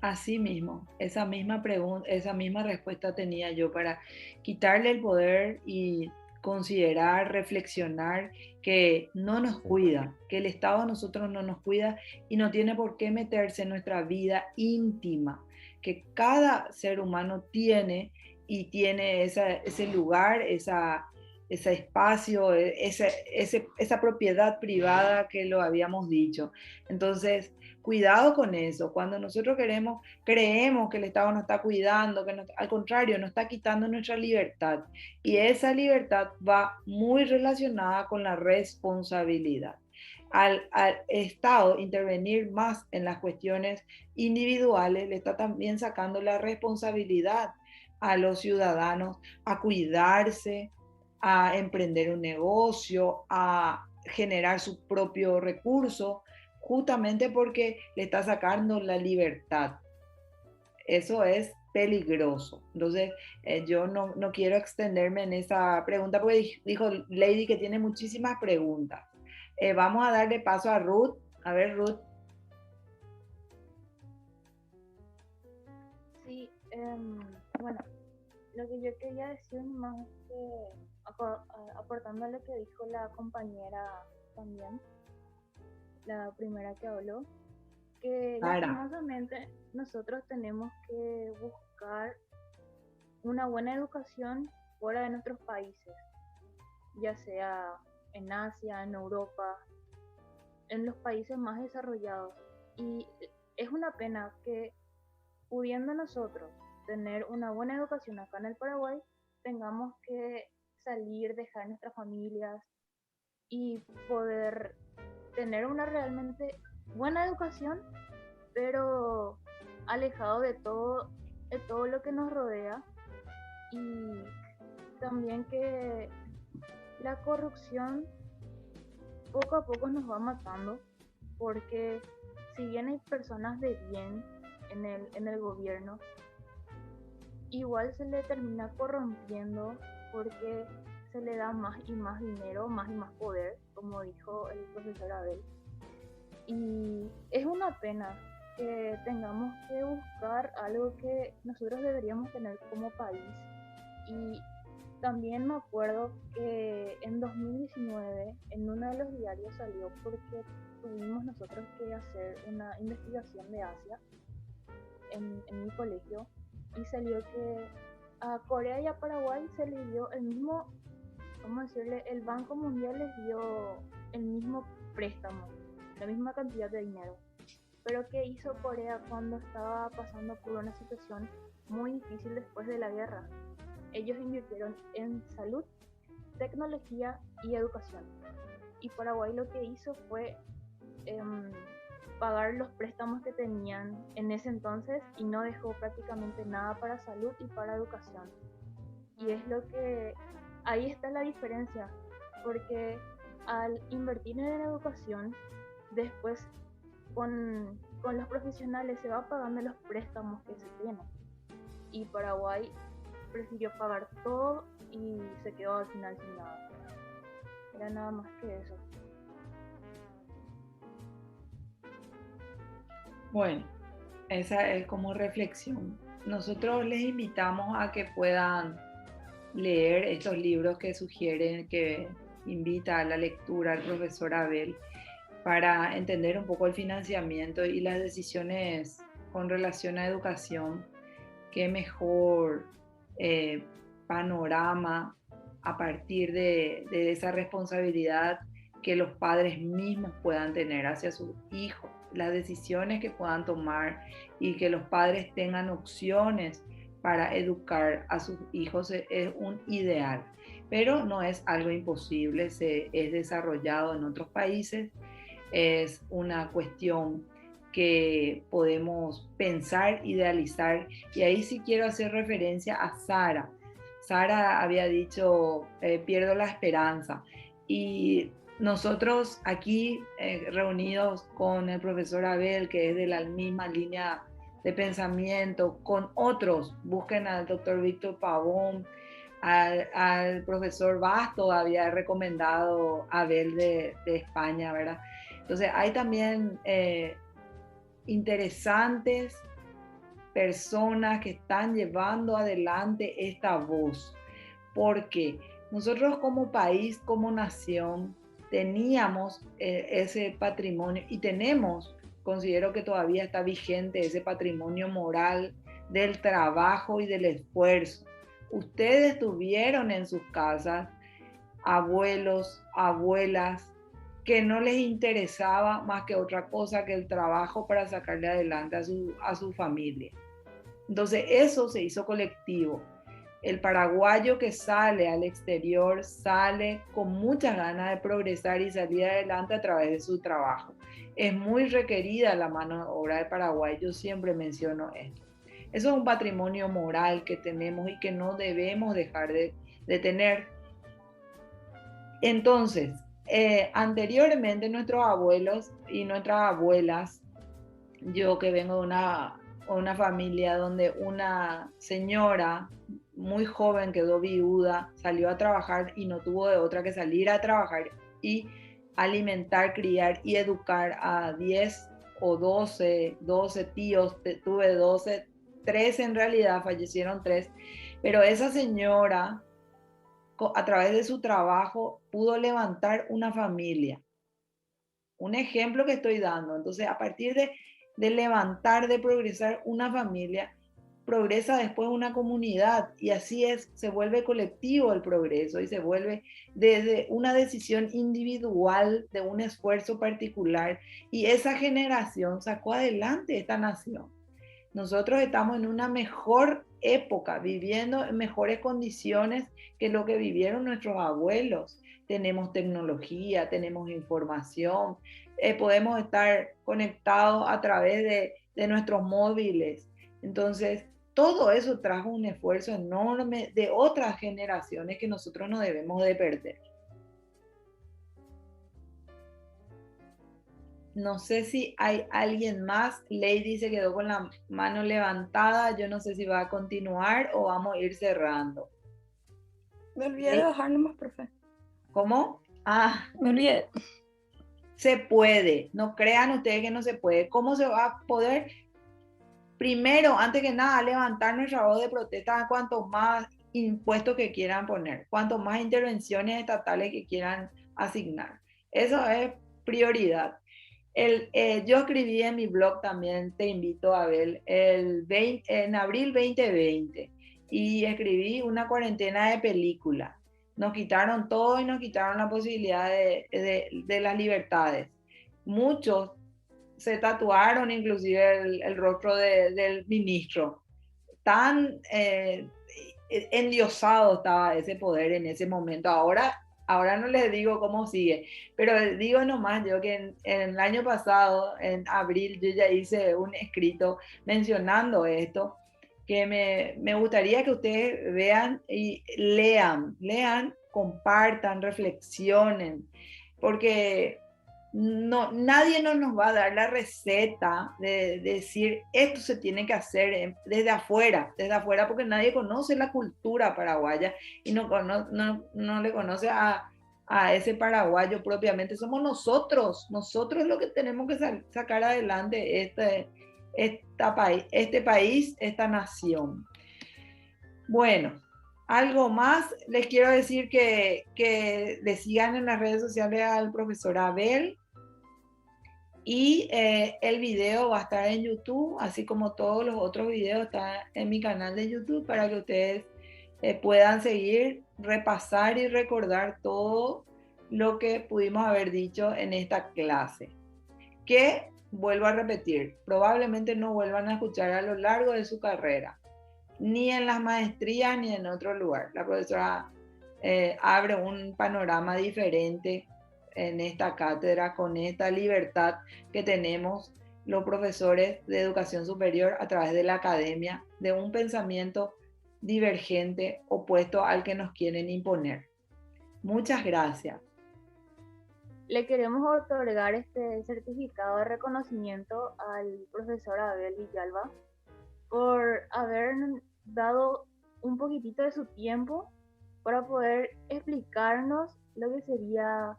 S1: así mismo, esa misma pregunta, esa misma respuesta tenía yo para quitarle el poder y considerar, reflexionar que no nos
S2: Sí,
S1: cuida, que el Estado a nosotros no nos cuida y no tiene por qué meterse en nuestra vida íntima, que cada ser humano tiene y tiene ese lugar, ese espacio, esa propiedad privada que lo habíamos dicho. Entonces, cuidado con eso. Cuando nosotros creemos que el Estado nos está cuidando, al contrario, nos está quitando nuestra libertad. Y esa libertad va muy relacionada con la responsabilidad. Al Estado intervenir más en las cuestiones individuales, le está también sacando la responsabilidad a los ciudadanos a cuidarse, a emprender un negocio, a generar su propio recurso, justamente porque le está sacando la libertad. Eso es peligroso. Entonces, yo no quiero extenderme en esa pregunta porque dijo Lady que tiene muchísimas preguntas. Vamos a darle paso a Ruth. A ver, Ruth.
S3: Sí, bueno, lo que yo quería decir más es que, aportando a lo que dijo la compañera también, la primera que habló, que
S1: Sara.
S3: lastimosamente nosotros tenemos que buscar una buena educación fuera de nuestros países, ya sea en Asia, en Europa, en los países más desarrollados. Y es una pena que pudiendo nosotros tener una buena educación acá en el Paraguay, tengamos que salir, dejar nuestras familias y poder tener una realmente buena educación, pero alejado de todo lo que nos rodea, y también que la corrupción poco a poco nos va matando, porque si bien hay personas de bien en el gobierno, igual se le termina corrompiendo porque se le da más y más dinero, más y más poder, como dijo el profesor Abel. Y es una pena que tengamos que buscar algo que nosotros deberíamos tener como país. Y también me acuerdo que en 2019 en uno de los diarios salió, porque tuvimos nosotros que hacer una investigación de Asia en mi colegio, y salió que a Corea y a Paraguay se les dio el mismo, ¿cómo decirle? El Banco Mundial les dio el mismo préstamo, la misma cantidad de dinero. Pero ¿qué hizo Corea cuando estaba pasando por una situación muy difícil después de la guerra? Ellos invirtieron en salud, tecnología y educación.
S5: y Paraguay lo que hizo fue pagar los préstamos que tenían en ese entonces y no dejó prácticamente nada para salud y para educación. Y es lo que, ahí está la diferencia, porque al invertir en educación, después con los profesionales se va pagando los préstamos que se tienen. Y Paraguay prefirió pagar todo y se quedó al final sin nada. Era nada más que eso.
S1: Bueno, esa es como reflexión. Nosotros les invitamos a que puedan leer estos libros que sugieren, que invita a la lectura el profesor Abel, para entender un poco el financiamiento y las decisiones con relación a educación. Qué mejor panorama a partir de esa responsabilidad que los padres mismos puedan tener hacia sus hijos, las decisiones que puedan tomar y que los padres tengan opciones para educar a sus hijos es un ideal, pero no es algo imposible, es desarrollado en otros países, es una cuestión que podemos pensar, idealizar, y ahí sí quiero hacer referencia a Sara. Sara había dicho, pierdo la esperanza, y nosotros aquí reunidos con el profesor Abel, que es de la misma línea de pensamiento, con otros, busquen al doctor Víctor Pavón, al profesor Basto, había recomendado Abel de España, ¿verdad? Entonces hay también interesantes personas que están llevando adelante esta voz, porque nosotros como país, como nación, teníamos ese patrimonio y tenemos, considero que todavía está vigente ese patrimonio moral del trabajo y del esfuerzo. Ustedes tuvieron en sus casas abuelos, abuelas, que no les interesaba más que otra cosa que el trabajo para sacarle adelante a su familia. Entonces eso se hizo colectivo. El paraguayo que sale al exterior sale con muchas ganas de progresar y salir adelante a través de su trabajo. Es muy requerida la mano de obra de Paraguay, yo siempre menciono esto. Eso es un patrimonio moral que tenemos y que no debemos dejar de tener. Entonces, anteriormente nuestros abuelos y nuestras abuelas, yo que vengo de una familia donde una señora muy joven quedó viuda, salió a trabajar y no tuvo de otra que salir a trabajar y alimentar, criar y educar a 10 o 12 tíos, tuve 12, 3 en realidad, fallecieron 3, pero esa señora a través de su trabajo pudo levantar una familia. Un ejemplo que estoy dando. Entonces, a partir de levantar, de progresar una familia, progresa después una comunidad y así se vuelve colectivo el progreso y se vuelve desde una decisión individual, de un esfuerzo particular, y esa generación sacó adelante esta nación. Nosotros estamos en una mejor época, viviendo en mejores condiciones que lo que vivieron nuestros abuelos. Tenemos tecnología, tenemos información, podemos estar conectados a través de nuestros móviles. Entonces, todo eso trajo un esfuerzo enorme de otras generaciones que nosotros no debemos de perder. No sé si hay alguien más. Lady se quedó con la mano levantada. Yo no sé si va a continuar o vamos a ir cerrando.
S4: Me olvidé de bajar nomás, profe.
S1: ¿Cómo?
S4: Me olvidé.
S1: Se puede. No crean ustedes que no se puede. ¿Cómo se va a poder? Primero, antes que nada, levantar nuestra voz de protesta a cuanto más impuestos que quieran poner, cuanto más intervenciones estatales que quieran asignar. Eso es prioridad. Yo escribí en mi blog también, te invito a ver, en abril 2020, y escribí una cuarentena de película. Nos quitaron todo y nos quitaron la posibilidad de las libertades. Muchos se tatuaron inclusive el rostro del ministro. Tan endiosado estaba ese poder en ese momento. Ahora ahora no les digo cómo sigue, pero digo nomás yo que en el año pasado, en abril, yo ya hice un escrito mencionando esto, que me gustaría que ustedes vean y lean, compartan, reflexionen, porque no, nadie nos va a dar la receta de decir esto se tiene que hacer desde afuera, porque nadie conoce la cultura paraguaya y no le conoce a ese paraguayo propiamente. Somos nosotros lo que tenemos que sacar adelante este país, esta nación. Bueno, algo más, les quiero decir que le sigan en las redes sociales al profesor Abel. Y el video va a estar en YouTube, así como todos los otros videos están en mi canal de YouTube para que ustedes puedan seguir, repasar y recordar todo lo que pudimos haber dicho en esta clase. Que, vuelvo a repetir, probablemente no vuelvan a escuchar a lo largo de su carrera, ni en las maestrías ni en otro lugar. La profesora abre un panorama diferente en esta cátedra, con esta libertad que tenemos los profesores de educación superior a través de la academia, de un pensamiento divergente, opuesto al que nos quieren imponer. Muchas gracias.
S5: Le queremos otorgar este certificado de reconocimiento al profesor Abel Villalba por haber dado un poquitito de su tiempo para poder explicarnos lo que sería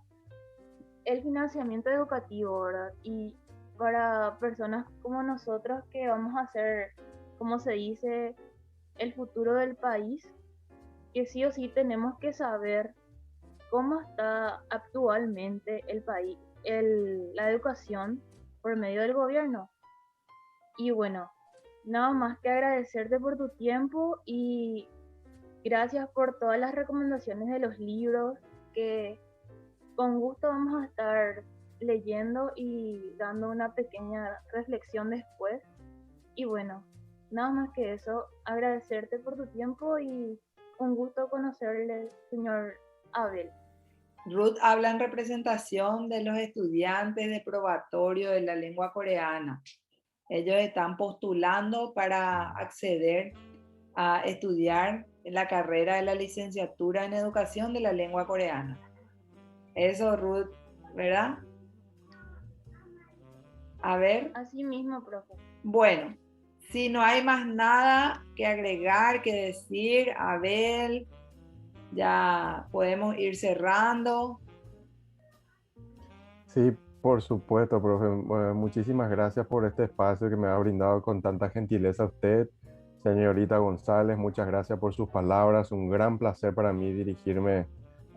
S5: el financiamiento educativo, ¿verdad? Y para personas como nosotros que vamos a ser, como se dice, el futuro del país, que sí o sí tenemos que saber cómo está actualmente el país, la educación por medio del gobierno. Y bueno, nada más que agradecerte por tu tiempo y gracias por todas las recomendaciones de los libros que con gusto vamos a estar leyendo y dando una pequeña reflexión después. Y bueno, nada más que eso, agradecerte por tu tiempo y un gusto conocerle, señor Abel.
S1: Ruth habla en representación de los estudiantes de probatorio de la lengua coreana. Ellos están postulando para acceder a estudiar la carrera de la licenciatura en educación de la lengua coreana. Eso, Ruth, ¿verdad? A ver.
S5: Así mismo, profe.
S1: Bueno, si no hay más nada que agregar, que decir, Abel, ya podemos ir cerrando.
S2: Sí, por supuesto, profe. Muchísimas gracias por este espacio que me ha brindado con tanta gentileza usted, señorita González. Muchas gracias por sus palabras. Un gran placer para mí dirigirme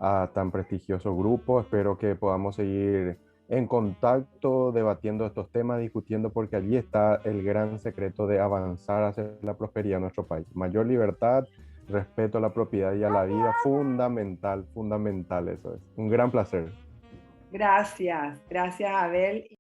S2: a tan prestigioso grupo. Espero que podamos seguir en contacto, debatiendo estos temas, discutiendo, porque allí está el gran secreto de avanzar hacia la prosperidad de nuestro país. Mayor libertad, respeto a la propiedad y a la vida, fundamental, eso es. Un gran placer.
S1: Gracias, Abel.